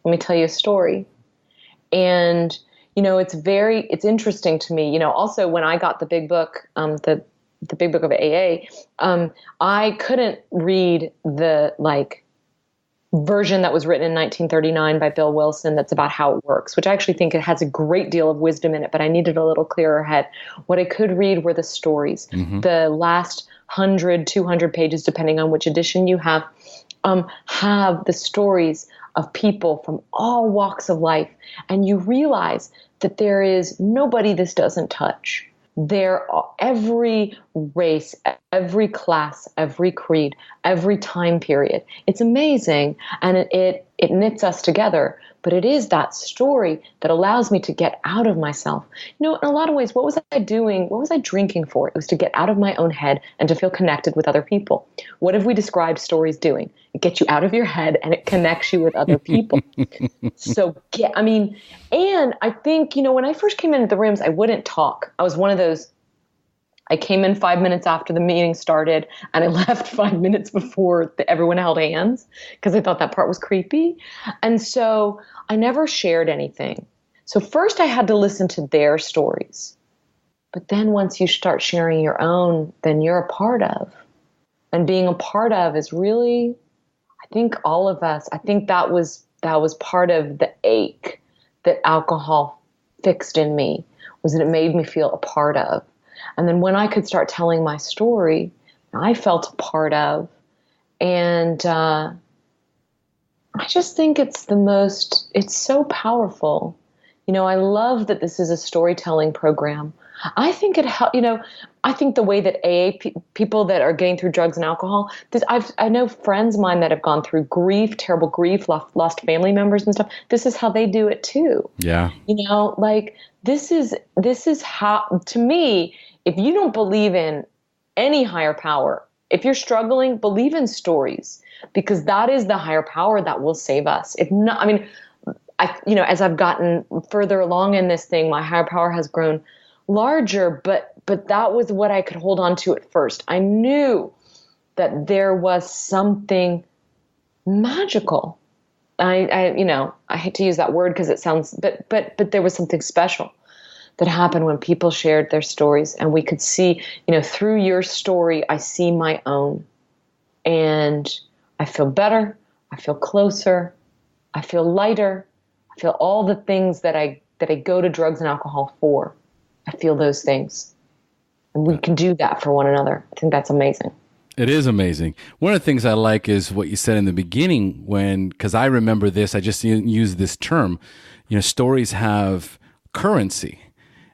Let me tell you a story. And, it's interesting to me. Also when I got the big book, the big book of AA, I couldn't read the version that was written in 1939 by Bill Wilson that's about how it works, which I actually think it has a great deal of wisdom in it, but I needed a little clearer head. What I could read were the stories. Mm-hmm. The last 100, 200 pages, depending on which edition you have the stories of people from all walks of life. And you realize that there is nobody this doesn't touch. Every race, every class, every creed, every time period. It's amazing, and it knits us together. But it is that story that allows me to get out of myself. In a lot of ways, what was I doing? What was I drinking for? It was to get out of my own head and to feel connected with other people. What have we described stories doing? It gets you out of your head and it connects you with other people. And I think, when I first came into the rooms, I wouldn't talk. I was one of those. I came in 5 minutes after the meeting started, and I left 5 minutes before everyone held hands because I thought that part was creepy. And so I never shared anything. So first I had to listen to their stories. But then once you start sharing your own, then you're a part of. And being a part of is really, I think all of us, I think that was part of the ache that alcohol fixed in me, was that it made me feel a part of. And then when I could start telling my story, I felt a part of. And I just think it's so powerful. I love that this is a storytelling program. I think I think the way that AA people that are getting through drugs and alcohol, I know friends of mine that have gone through grief, terrible grief, lost family members and stuff. This is how they do it too. Yeah. This is how, to me, if you don't believe in any higher power, if you're struggling, believe in stories, because that is the higher power that will save us. If not, as I've gotten further along in this thing, my higher power has grown larger, but that was what I could hold on to at first. I knew that there was something magical. I hate to use that word because it sounds, but there was something special that happened when people shared their stories, and we could see, through your story, I see my own, and I feel better. I feel closer. I feel lighter. I feel all the things that I go to drugs and alcohol for. I feel those things. And we can do that for one another. I think that's amazing. It is amazing. One of the things I like is what you said in the beginning because I remember this, I just used this term, stories have currency.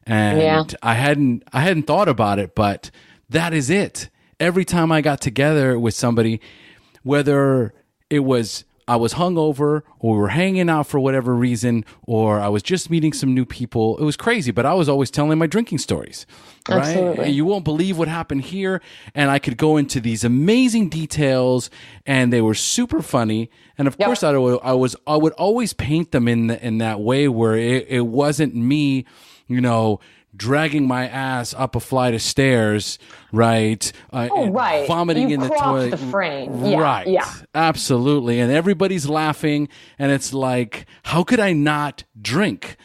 And I hadn't thought about it, but that is it. Every time I got together with somebody, whether it was I was hungover or we were hanging out for whatever reason, or I was just meeting some new people, it was crazy, but I was always telling my drinking stories, right? Absolutely. And you won't believe what happened here. And I could go into these amazing details and they were super funny. And of course I would always paint them in that way where it wasn't me, dragging my ass up a flight of stairs, right? Right. Vomiting you in the toilet. the frame. Yeah, right. Yeah. Absolutely. And everybody's laughing. And it's like, how could I not drink?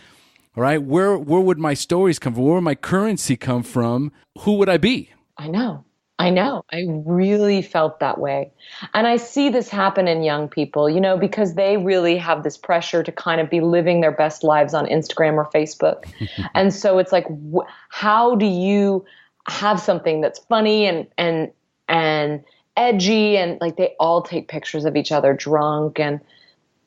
Right? Where would my stories come from? Where would my currency come from? Who would I be? I know. I really felt that way. And I see this happen in young people, because they really have this pressure to kind of be living their best lives on Instagram or Facebook. And so it's like, how do you have something that's funny and edgy, and like they all take pictures of each other drunk and,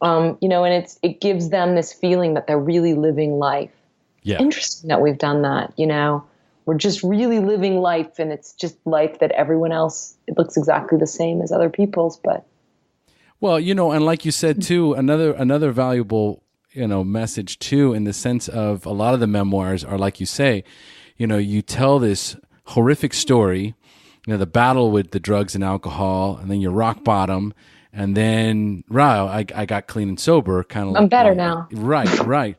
and it gives them this feeling that they're really living life. Yeah. Interesting that we've done that, We're just really living life, and it's just life that everyone else, it looks exactly the same as other people's, but. Well, and like you said too, another valuable, message too, in the sense of a lot of the memoirs are, like you say, you tell this horrific story, the battle with the drugs and alcohol, and then your rock bottom, and then, wow, I got clean and sober, kind of. I'm better now. Right.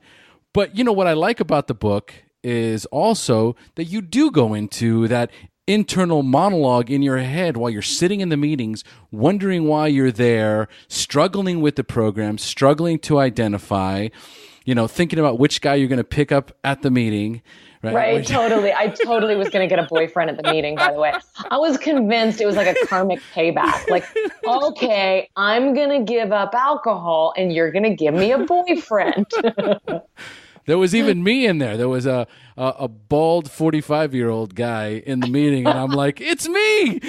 But what I like about the book is also that you do go into that internal monologue in your head while you're sitting in the meetings, wondering why you're there, struggling with the program, struggling to identify, thinking about which guy you're going to pick up at the meeting. Right, totally. I totally was going to get a boyfriend at the meeting, by the way. I was convinced it was like a karmic payback. Like, okay, I'm going to give up alcohol and you're going to give me a boyfriend. There was even me in there. There was a bald 45-year-old guy in the meeting, and I'm like, it's me.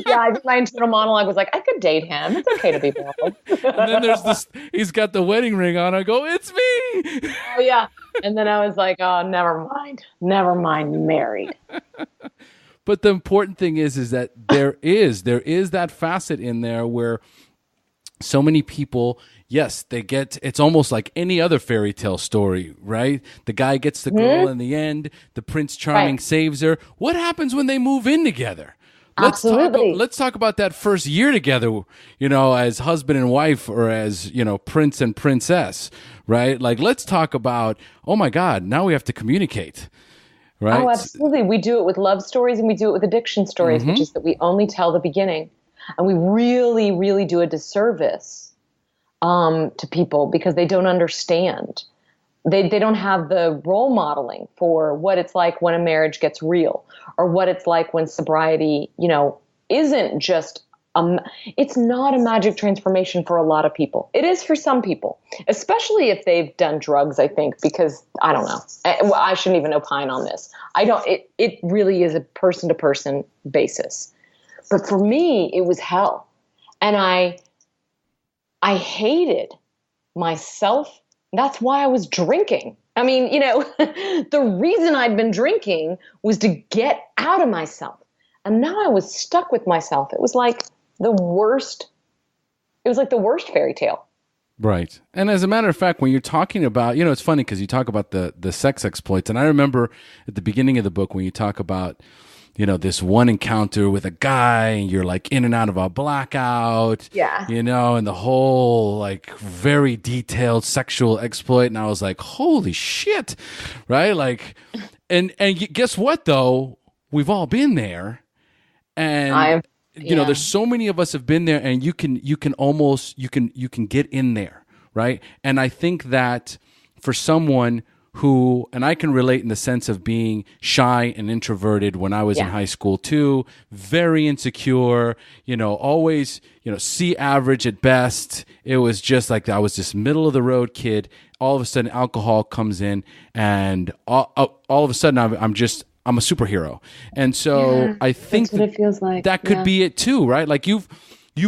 My internal monologue was like, I could date him. It's okay to be bald. And then there's this, he's got the wedding ring on. I go, it's me. Oh, yeah. And then I was like, oh, never mind, married. But the important thing is that there is that facet in there where so many people, yes, it's almost like any other fairy tale story, right? The guy gets the girl in the end, the Prince Charming saves her. What happens when they move in together? Let's talk about that first year together, as husband and wife, or as, prince and princess, right? Like, let's talk about, oh my God, now we have to communicate, right? Oh, absolutely. We do it with love stories and we do it with addiction stories, which is that we only tell the beginning. And we really, really do a disservice to people because they don't understand. They don't have the role modeling for what it's like when a marriage gets real, or what it's like when sobriety, isn't just it's not a magic transformation for a lot of people. It is for some people, especially if they've done drugs, I think, because I don't know. I shouldn't even opine on this. It really is a person to person basis. But for me, it was hell. And I hated myself. That's why I was drinking. I mean, the reason I'd been drinking was to get out of myself. And now I was stuck with myself. It was like the worst fairy tale. Right. And as a matter of fact, when you're talking about, it's funny because you talk about the sex exploits. And I remember at the beginning of the book when you talk about, this one encounter with a guy and you're like in and out of a blackout, and the whole like very detailed sexual exploit. And I was like, holy shit. Right. Like, and guess what though? We've all been there. And there's so many of us have been there, and you can get in there. Right. And I think that for someone who, and I can relate in the sense of being shy and introverted when I was in high school too, very insecure, always, C average at best. It was just like, I was this middle of the road kid. All of a sudden alcohol comes in, and all of a sudden I'm a superhero. And so I think that's what it feels like. that could be it too, right? Like you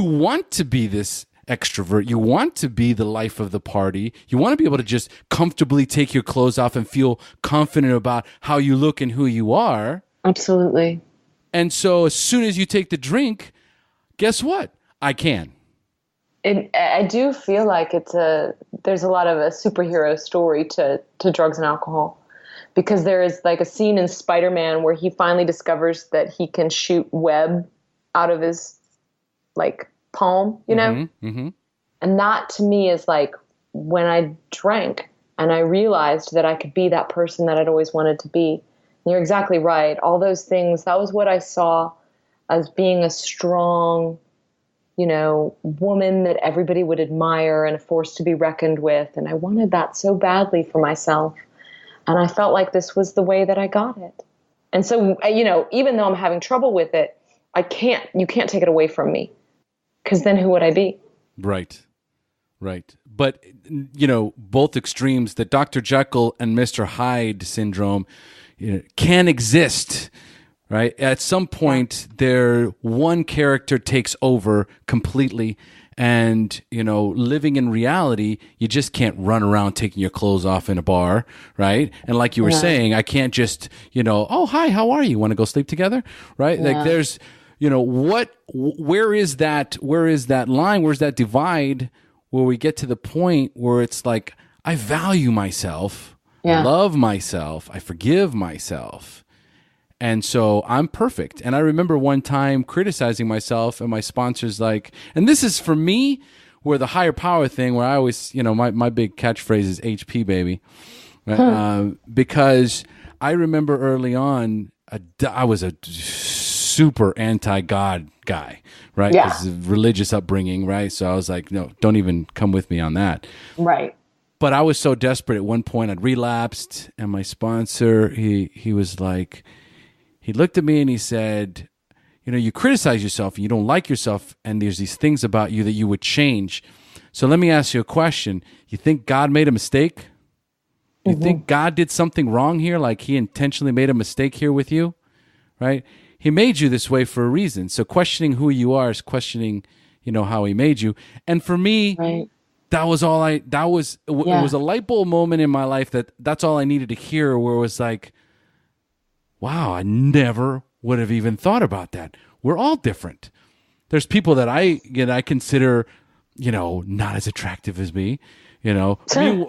want to be this extrovert. You want to be the life of the party. You want to be able to just comfortably take your clothes off and feel confident about how you look and who you are. Absolutely. And so as soon as you take the drink, guess what? I can. I do feel like there's a lot of a superhero story to drugs and alcohol, because there is like a scene in Spider-Man where he finally discovers that he can shoot web out of his like palm, you know? Mm-hmm, mm-hmm. And that to me is like when I drank and I realized that I could be that person that I'd always wanted to be. And you're exactly right. All those things, that was what I saw as being a strong, you know, woman that everybody would admire and a force to be reckoned with. And I wanted that so badly for myself. And I felt like this was the way that I got it. And so, you know, even though I'm having trouble with it, you can't take it away from me, because then who would I be? Right. But, you know, both extremes, the Dr. Jekyll and Mr. Hyde syndrome, you know, can exist, right? At some point, one character takes over completely, and, you know, living in reality, you just can't run around taking your clothes off in a bar, right? And like you were saying, I can't just, you know, oh, hi, how are you? Want to go sleep together? Right? Yeah. Like there's, you know, where is that line? Where's that divide where we get to the point where it's like, I value myself, I love myself, I forgive myself. And so I'm perfect. And I remember one time criticizing myself, and my sponsor's like, and this is for me where the higher power thing, where I always, you know, my big catchphrase is HP, baby. Right? Because I remember early on, I was a super anti-God guy, right? Yeah. Because of religious upbringing, right? So I was like, no, don't even come with me on that. Right. But I was so desperate at one point, I'd relapsed, and my sponsor, he was like, he looked at me and he said, you know, you criticize yourself and you don't like yourself, and there's these things about you that you would change. So let me ask you a question. You think God made a mistake? You think God did something wrong here? Like he intentionally made a mistake here with you, right? He made you this way for a reason. So questioning who you are is questioning, you know, how he made you. And for me, it was a light bulb moment in my life that's all I needed to hear, where it was like, wow, I never would have even thought about that. We're all different. There's people that I consider, you know, not as attractive as me, you know.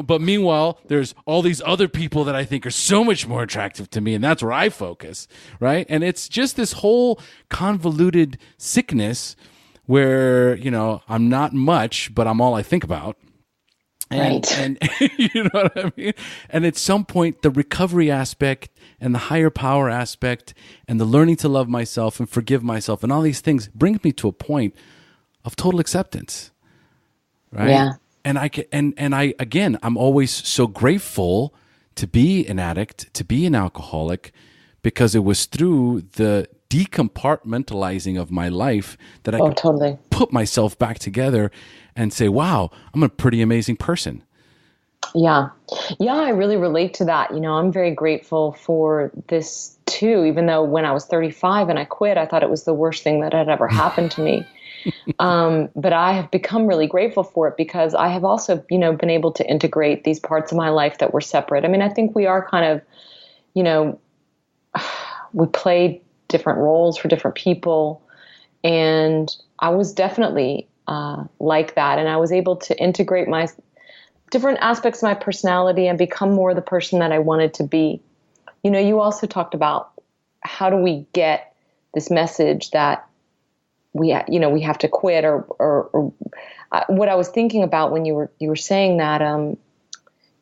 But meanwhile, there's all these other people that I think are so much more attractive to me, and that's where I focus, right? And it's just this whole convoluted sickness where, you know, I'm not much, but I'm all I think about. And you know what I mean? And at some point, the recovery aspect and the higher power aspect and the learning to love myself and forgive myself and all these things brings me to a point of total acceptance, right? Yeah. And I'm always so grateful to be an addict, to be an alcoholic, because it was through the decompartmentalizing of my life that I could totally put myself back together and say, wow, I'm a pretty amazing person. Yeah. Yeah, I really relate to that. You know, I'm very grateful for this too, even though when I was 35 and I quit, I thought it was the worst thing that had ever happened to me. But I have become really grateful for it, because I have also, you know, been able to integrate these parts of my life that were separate. I mean, I think we are kind of, you know, we play different roles for different people. And I was definitely like that. And I was able to integrate my different aspects of my personality and become more the person that I wanted to be. You know, you also talked about how do we get this message that we have to quit, or what I was thinking about when you were saying that,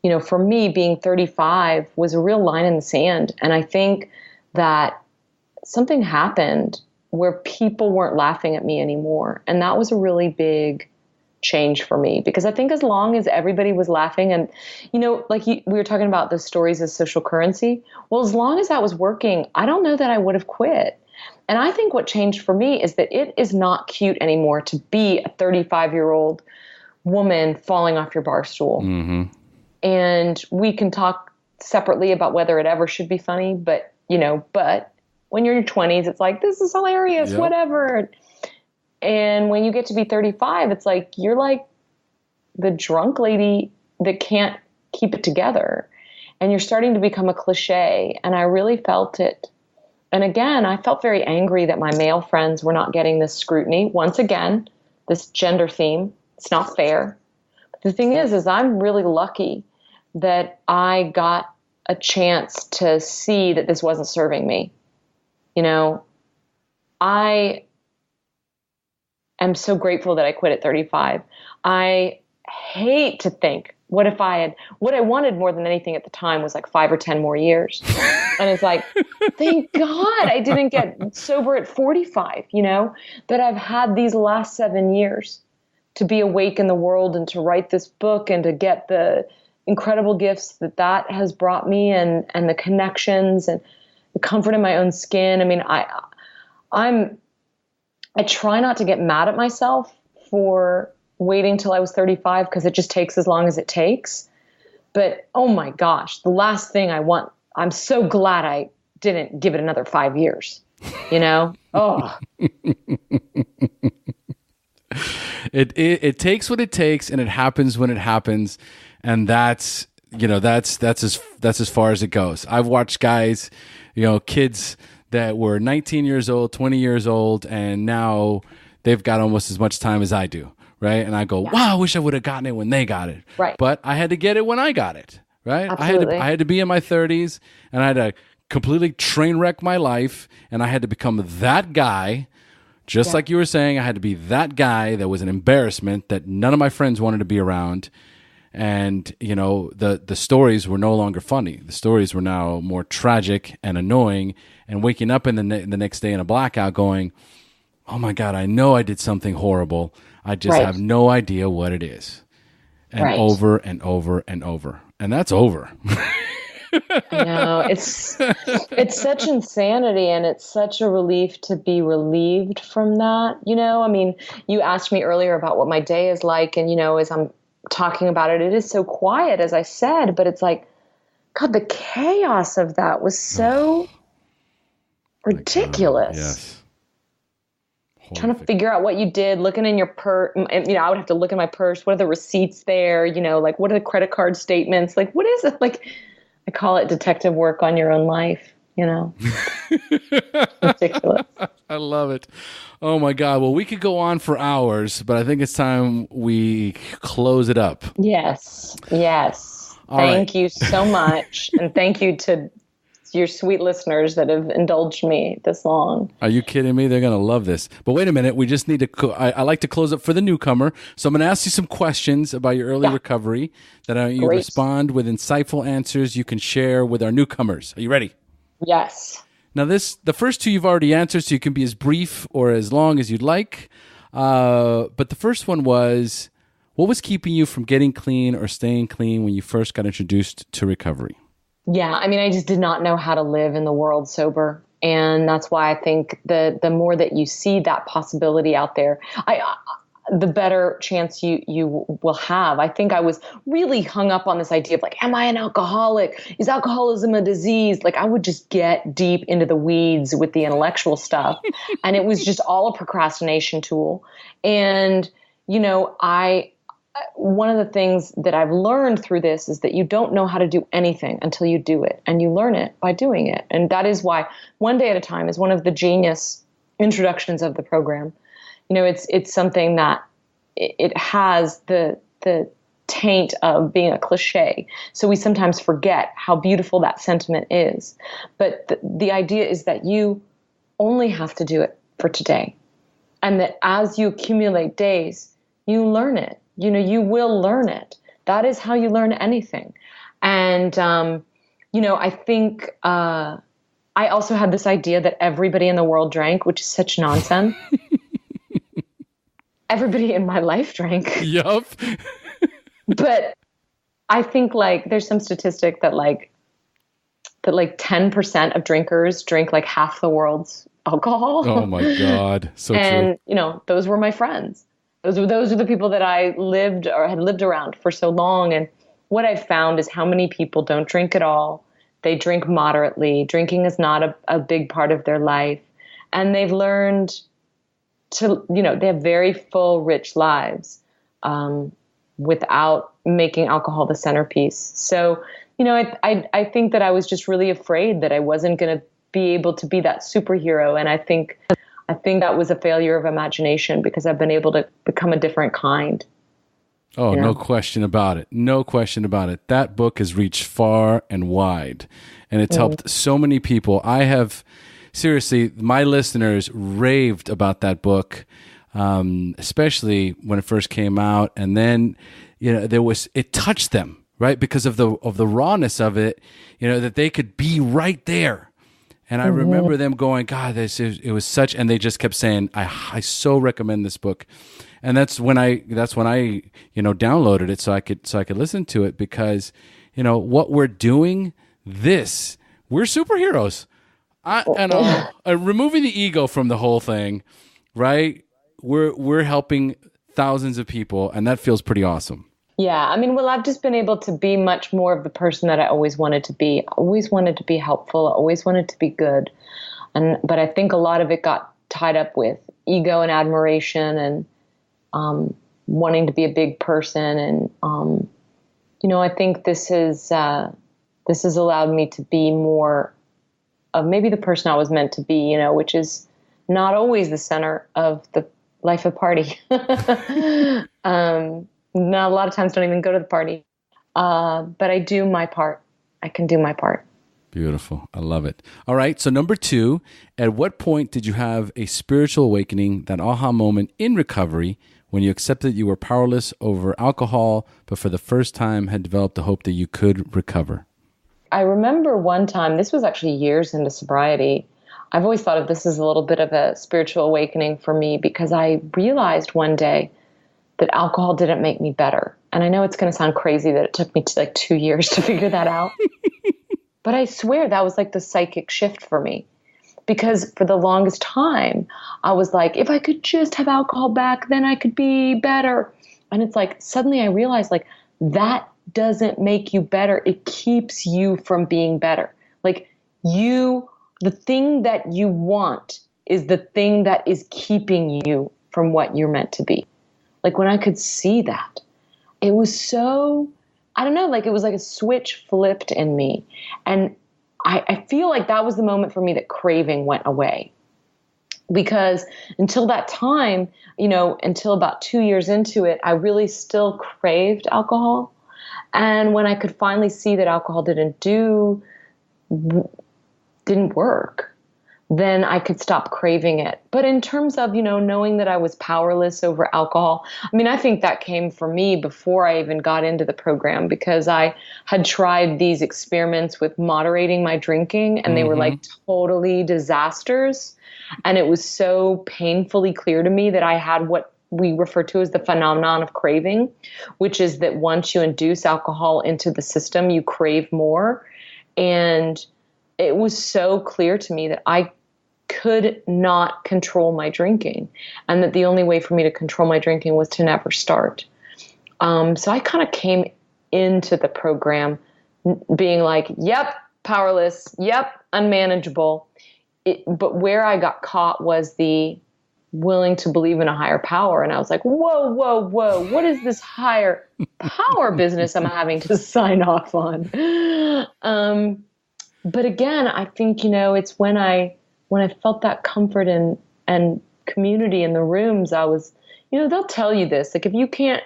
you know, for me, being 35 was a real line in the sand. And I think that something happened where people weren't laughing at me anymore. And that was a really big change for me, because I think as long as everybody was laughing, and, you know, like we were talking about the stories as social currency. Well, as long as that was working, I don't know that I would have quit. And I think what changed for me is that it is not cute anymore to be a 35-year-old woman falling off your bar stool. Mm-hmm. And we can talk separately about whether it ever should be funny, but but when you're in your 20s, it's like, this is hilarious, whatever. And when you get to be 35, it's like, you're like the drunk lady that can't keep it together. And you're starting to become a cliche. And I really felt it. And again, I felt very angry that my male friends were not getting this scrutiny. Once again, this gender theme, it's not fair. But the thing is I'm really lucky that I got a chance to see that this wasn't serving me. I am so grateful that I quit at 35. I hate to think, what I wanted more than anything at the time was like 5 or 10 more years. And it's like, thank God I didn't get sober at 45, that I've had these last 7 years to be awake in the world and to write this book and to get the incredible gifts that has brought me and the connections and the comfort in my own skin. I mean, I try not to get mad at myself for waiting till I was 35 because it just takes as long as it takes. But oh my gosh, the last thing I want, I'm so glad I didn't give it another 5 years, Oh. It takes what it takes and it happens when it happens. And that's as far as it goes. I've watched guys, kids that were 19 years old, 20 years old, and now they've got almost as much time as I do. Right. And I go, wow, I wish I would have gotten it when they got it. Right. But I had to get it when I got it. Right. Absolutely. I had to be in my 30s and I had to completely train wreck my life. And I had to become that guy, just like you were saying. I had to be that guy that was an embarrassment that none of my friends wanted to be around. And, the stories were no longer funny. The stories were now more tragic and annoying. And waking up in the next day in a blackout going, oh my God, I know I did something horrible. I just have no idea what it is. And over and over and over. And that's over. I know. It's such insanity, and it's such a relief to be relieved from that. I mean, you asked me earlier about what my day is like, and, as I'm talking about it, it is so quiet, as I said, but it's like, God, the chaos of that was so ridiculous. Yes. Trying to figure out what you did, looking in your purse. I would have to look in my purse. What are the receipts there? Like, what are the credit card statements? Like, what is it? Like, I call it detective work on your own life, Ridiculous. I love it. Oh my God. Well, we could go on for hours, but I think it's time we close it up. Yes. Thank you so much. And thank you to your sweet listeners that have indulged me this long. Are you kidding me? They're going to love this. But wait a minute. We just need to, I like to close up for the newcomer. So I'm going to ask you some questions about your early recovery that you respond with insightful answers you can share with our newcomers. Are you ready? Yes. Now the first two you've already answered, so you can be as brief or as long as you'd like. But the first one was, what was keeping you from getting clean or staying clean when you first got introduced to recovery? Yeah, I mean, I just did not know how to live in the world sober. And that's why I think the more that you see that possibility out there, the better chance you will have. I think I was really hung up on this idea of like, am I an alcoholic? Is alcoholism a disease? Like, I would just get deep into the weeds with the intellectual stuff. And it was just all a procrastination tool. And, one of the things that I've learned through this is that you don't know how to do anything until you do it, and you learn it by doing it. And that is why one day at a time is one of the genius introductions of the program. It's something that it has the taint of being a cliche. So we sometimes forget how beautiful that sentiment is. But the idea is that you only have to do it for today. And that as you accumulate days, you learn it. You will learn it. That is how you learn anything. And, I think I also had this idea that everybody in the world drank, which is such nonsense. Everybody in my life drank. Yup. But I think there's some statistic that 10% of drinkers drink like half the world's alcohol. Oh my God. So true. And, those were my friends. Those are the people that I had lived around for so long. And what I've found is how many people don't drink at all. They drink moderately. Drinking is not a big part of their life. And they've learned to, they have very full, rich lives without making alcohol the centerpiece. So, I think that I was just really afraid that I wasn't going to be able to be that superhero. And I think that was a failure of imagination, because I've been able to become a different kind. Oh, no question about it. No question about it. That book has reached far and wide, and it's helped so many people. I have, seriously, my listeners raved about that book, especially when it first came out. And then, it touched them, right? Because of the rawness of it, that they could be right there. And I remember them going, God, it was such, and they just kept saying, I so recommend this book. And that's when I downloaded it so I could listen to it, because, what we're doing, we're superheroes. Removing the ego from the whole thing, right? We're helping thousands of people, and that feels pretty awesome. Yeah. I've just been able to be much more of the person that I always wanted to be. I always wanted to be helpful. I always wanted to be good. But I think a lot of it got tied up with ego and admiration and wanting to be a big person. And, I think this has allowed me to be more of maybe the person I was meant to be, which is not always the center of the life of party. Not a lot of times don't even go to the party. But I do my part. I can do my part. Beautiful. I love it. All right. So number 2, at what point did you have a spiritual awakening, that aha moment in recovery, when you accepted you were powerless over alcohol, but for the first time had developed the hope that you could recover? I remember one time, this was actually years into sobriety. I've always thought of this as a little bit of a spiritual awakening for me, because I realized one day that alcohol didn't make me better. And I know it's going to sound crazy that it took me 2 years to figure that out. But I swear that was like the psychic shift for me. Because for the longest time, I was like, if I could just have alcohol back, then I could be better. And it's like, suddenly I realized, like, that doesn't make you better. It keeps you from being better. Like, the thing that you want is the thing that is keeping you from what you're meant to be. Like, when I could see that, it was so, I don't know, like it was like a switch flipped in me. And I feel like that was the moment for me that craving went away. Because until that time, until about 2 years into it, I really still craved alcohol. And when I could finally see that alcohol didn't work, then I could stop craving it. But in terms of, knowing that I was powerless over alcohol, I think that came for me before I even got into the program, because I had tried these experiments with moderating my drinking, and they were like totally disasters. And it was so painfully clear to me that I had what we refer to as the phenomenon of craving, which is that once you induce alcohol into the system, you crave more. And it was so clear to me that I could not control my drinking, and that the only way for me to control my drinking was to never start. So I kind of came into the program being like, yep, powerless, yep, unmanageable. But where I got caught was the willing to believe in a higher power. And I was like, whoa, what is this higher power business I'm having to sign off on? But again, I think, it's when I felt that comfort and community in the rooms, I was, they'll tell you this, like, if you can't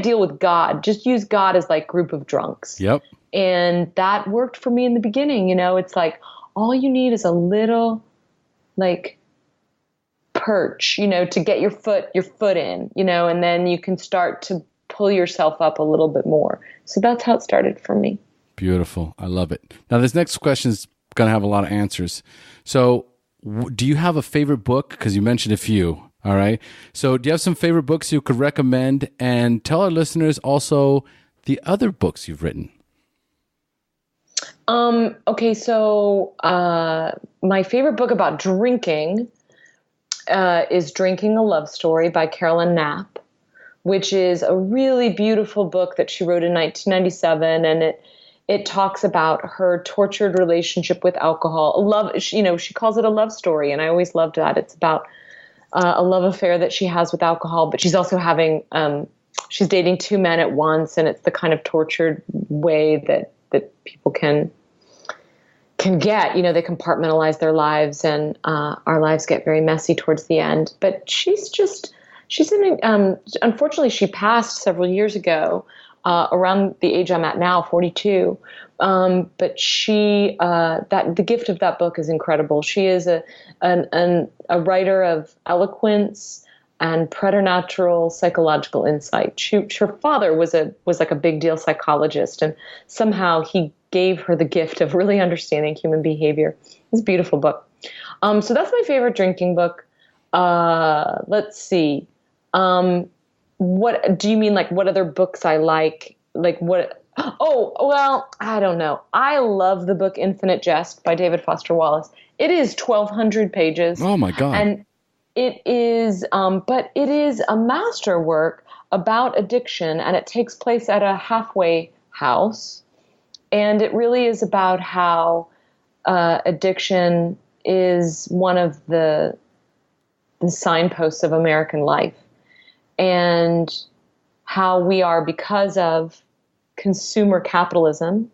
deal with God, just use God as like group of drunks. Yep. And that worked for me in the beginning. It's like, all you need is a little like perch, to get your foot in, and then you can start to pull yourself up a little bit more. So that's how it started for me. Beautiful. I love it. Now, this next question is going to have a lot of answers. So do you have a favorite book? Because you mentioned a few. All right. So do you have some favorite books you could recommend? And tell our listeners also the other books you've written. Okay. So my favorite book about drinking is Drinking a Love Story by Carolyn Knapp, which is a really beautiful book that she wrote in 1997. And it talks about her tortured relationship with alcohol. She calls it a love story. And I always loved that. It's about a love affair that she has with alcohol, but she's also having, she's dating two men at once. And it's the kind of tortured way that people can get, they compartmentalize their lives, and our lives get very messy towards the end. But unfortunately, she passed several years ago, around the age I'm at now, 42. But the gift of that book is incredible. She is a writer of eloquence and preternatural psychological insight. Her father was like a big deal psychologist, and somehow he gave her the gift of really understanding human behavior. It's a beautiful book. So that's my favorite drinking book. Let's see. What do you mean? Like, what other books I like? Like what? Oh, well, I don't know. I love the book Infinite Jest by David Foster Wallace. It is 1,200 pages. Oh my God. And it is, but it is a masterwork about addiction, and it takes place at a halfway house. And it really is about how addiction is one of the signposts of American life, and how we are, because of consumer capitalism,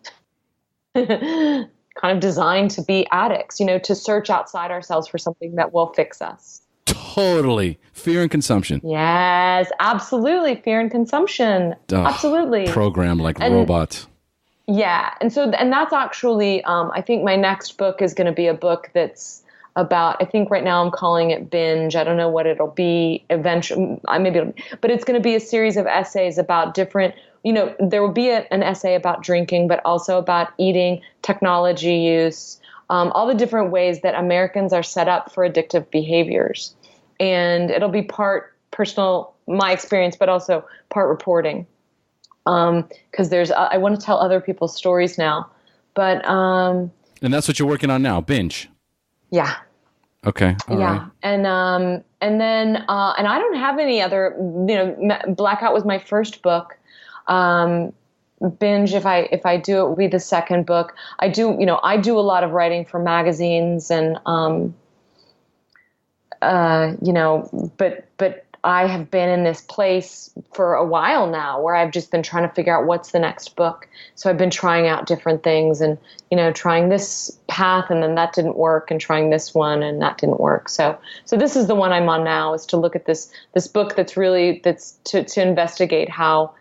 kind of designed to be addicts, to search outside ourselves for something that will fix us. Totally. Fear and consumption. Yes, absolutely. Fear and consumption. Absolutely. Programmed like robots. Yeah. And that's actually, I think my next book is going to be a book that's about, I think right now I'm calling it Binge. I don't know what it'll be eventually. But it's going to be a series of essays about different, there will be an essay about drinking, but also about eating, technology use, all the different ways that Americans are set up for addictive behaviors. And it'll be part personal, my experience, but also part reporting. Because I want to tell other people's stories now. But and that's what you're working on now, Binge. Yeah. Okay. All right. And then I don't have any other. Blackout was my first book. Binge, if I do it, will be the second book. I do a lot of writing for magazines, and but I have been in this place for a while now where I've just been trying to figure out what's the next book. So I've been trying out different things, and, trying this path, and then that didn't work, and trying this one, and that didn't work. So this is the one I'm on now, is to look at this book that's to investigate how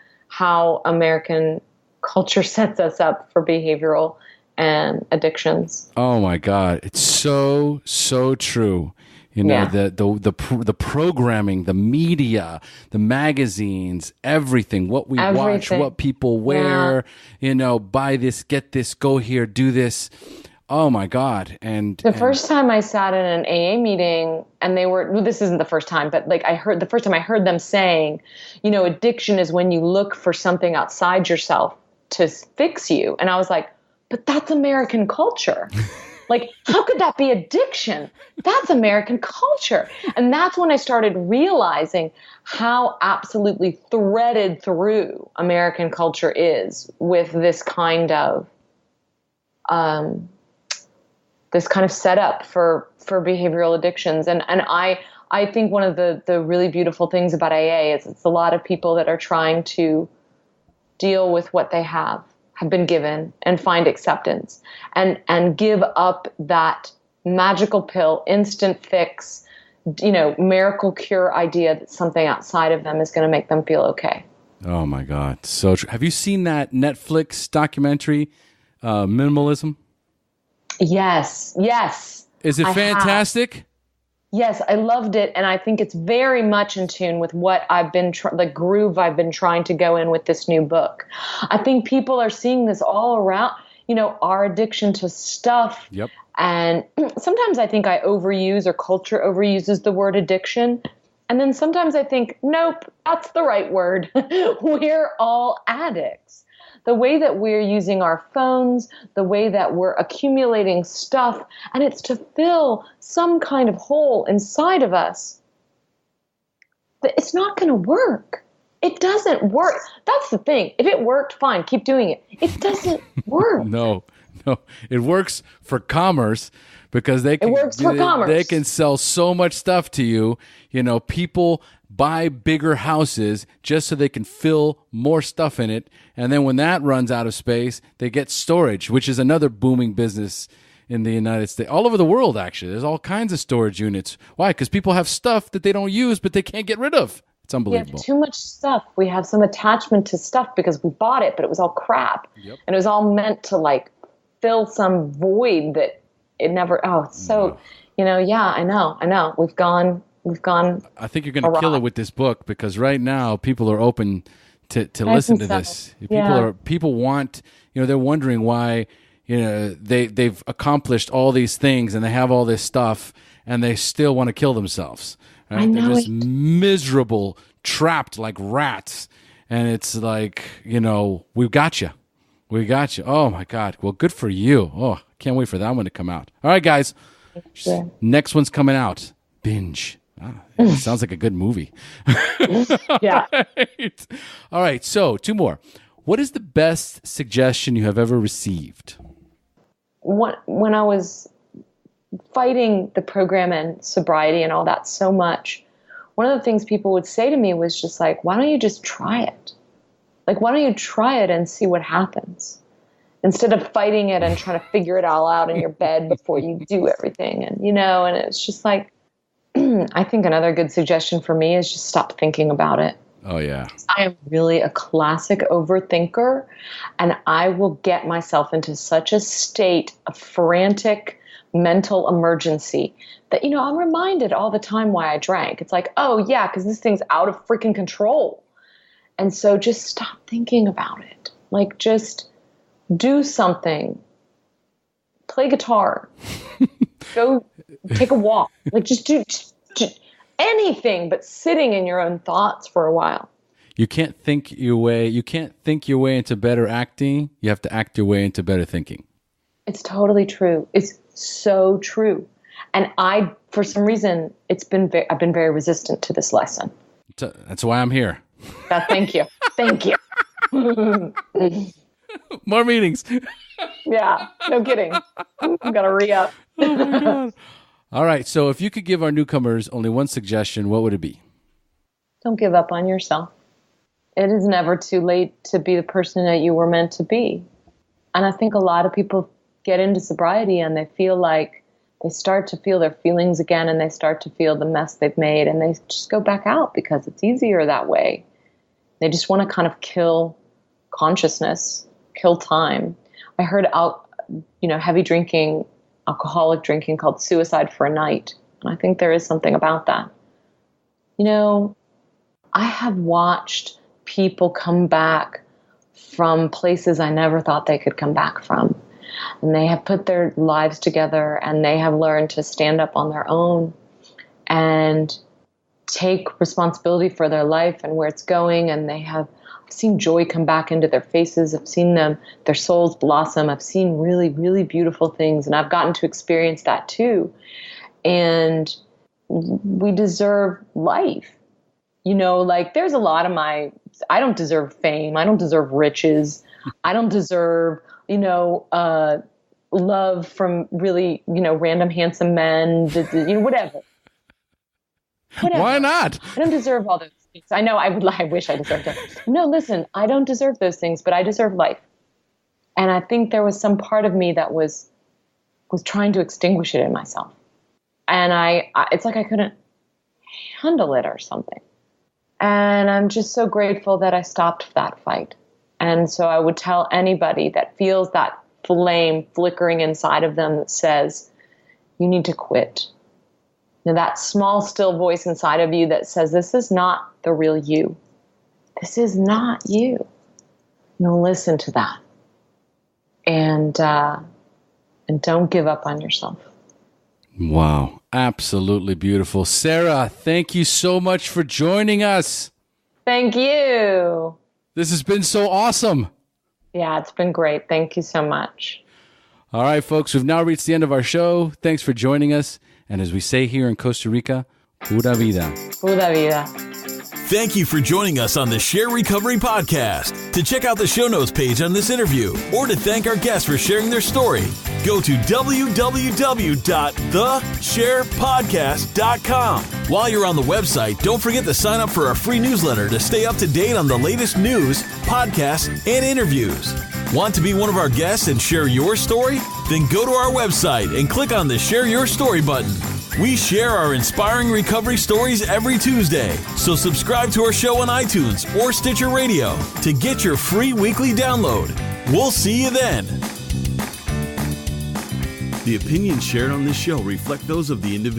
American culture sets us up for behavioral and addictions. Oh my God. It's so, so true. The programming, the media, the magazines, everything, what we watch, what people wear, buy this, get this, go here, do this. Oh my God. And first time I sat in an AA meeting, and this isn't the first time, but the first time I heard them saying, addiction is when you look for something outside yourself to fix you. And I was like, but that's American culture. Like, how could that be addiction? That's American culture. And that's when I started realizing how absolutely threaded through American culture is with this kind of setup for behavioral addictions. And I think one of the really beautiful things about AA is it's a lot of people that are trying to deal with what they have been given, and find acceptance, and give up that magical pill, instant fix, miracle cure idea that something outside of them is going to make them feel okay. Oh my God. So have you seen that Netflix documentary, Minimalism? Yes. Is it fantastic? Yes, I loved it, and I think it's very much in tune with what I've been the groove I've been trying to go in with this new book. I think people are seeing this all around, our addiction to stuff. Yep. And sometimes I think I overuse, or culture overuses, the word addiction. And then sometimes I think, nope, that's the right word. We're all addicts. The way that we're using our phones, the way that we're accumulating stuff, and it's to fill some kind of hole inside of us. It's not going to work. It doesn't work. That's the thing. If it worked, fine, keep doing it. It doesn't work. No. It works for commerce because they can sell so much stuff to you. You know, people buy bigger houses just so they can fill more stuff in it. And then when that runs out of space, they get storage, which is another booming business in the United States. All over the world, actually. There's all kinds of storage units. Why? Because people have stuff that they don't use, but they can't get rid of. It's unbelievable. We have too much stuff. We have some attachment to stuff because we bought it, but it was all crap. Yep. And it was all meant to like fill some void that it never, I know. We've gone. I think you're going to kill it with this book because right now people are open to listen to this. People want, they're wondering why, they've accomplished all these things and they have all this stuff and they still want to kill themselves. Right? I know. They're just miserable, trapped like rats. And it's like, we've got you. We got you. Oh, my God. Well, good for you. Oh, can't wait for that one to come out. All right, guys. Yeah. Next one's coming out. Binge. It sounds like a good movie. Yeah. All right. So 2 more. What is the best suggestion you have ever received? When I was fighting the program and sobriety and all that so much, one of the things people would say to me was just like, why don't you just try it? Like, why don't you try it and see what happens? Instead of fighting it and trying to figure it all out in your bed before you do everything. And, and it's just like, I think another good suggestion for me is just stop thinking about it. Oh, yeah. I am really a classic overthinker, and I will get myself into such a state of frantic mental emergency that, I'm reminded all the time why I drank. It's like, oh, yeah, because this thing's out of freaking control. And so just stop thinking about it. Like, just do something. Play guitar. Go take a walk. Like, just do anything but sitting in your own thoughts for a while. You can't think your way into better acting. You have to act your way into better thinking. It's totally true. It's so true. And for some reason, I've been very resistant to this lesson. That's why I'm here. Thank you. Thank you. More meetings. Yeah, no kidding. I'm going to re-up. Oh my God. All right. So if you could give our newcomers only one suggestion, what would it be? Don't give up on yourself. It is never too late to be the person that you were meant to be. And I think a lot of people get into sobriety and they feel like they start to feel their feelings again and they start to feel the mess they've made and they just go back out because it's easier that way. They just want to kind of kill consciousness, kill time. I heard heavy drinking, alcoholic drinking called suicide for a night. And I think there is something about that. I have watched people come back from places I never thought they could come back from. And they have put their lives together and they have learned to stand up on their own and take responsibility for their life and where it's going. And I've seen joy come back into their faces. I've seen their souls blossom. I've seen really, really beautiful things. And I've gotten to experience that too. And we deserve life. There's a lot of I don't deserve fame. I don't deserve riches. I don't deserve, love from really, random handsome men, whatever. Why not? I don't deserve all those things. I know I wish I deserved it. No, listen, I don't deserve those things, but I deserve life. And I think there was some part of me that was trying to extinguish it in myself. And it's like I couldn't handle it or something. And I'm just so grateful that I stopped that fight. And so I would tell anybody that feels that flame flickering inside of them that says, you need to quit. That small, still voice inside of you that says, this is not the real you. This is not you. Listen to that. And don't give up on yourself. Wow. Absolutely beautiful. Sarah, thank you so much for joining us. Thank you. This has been so awesome. Yeah, it's been great. Thank you so much. All right, folks, we've now reached the end of our show. Thanks for joining us. And as we say here in Costa Rica, pura vida. Pura vida. Thank you for joining us on the SHAIR Recovery Podcast. To check out the show notes page on this interview or to thank our guests for sharing their story, go to www.theshairpodcast.com. While you're on the website, don't forget to sign up for our free newsletter to stay up to date on the latest news, podcasts, and interviews. Want to be one of our guests and share your story? Then go to our website and click on the Share Your Story button. We share our inspiring recovery stories every Tuesday, so subscribe to our show on iTunes or Stitcher Radio to get your free weekly download. We'll see you then. The opinions shared on this show reflect those of the individual.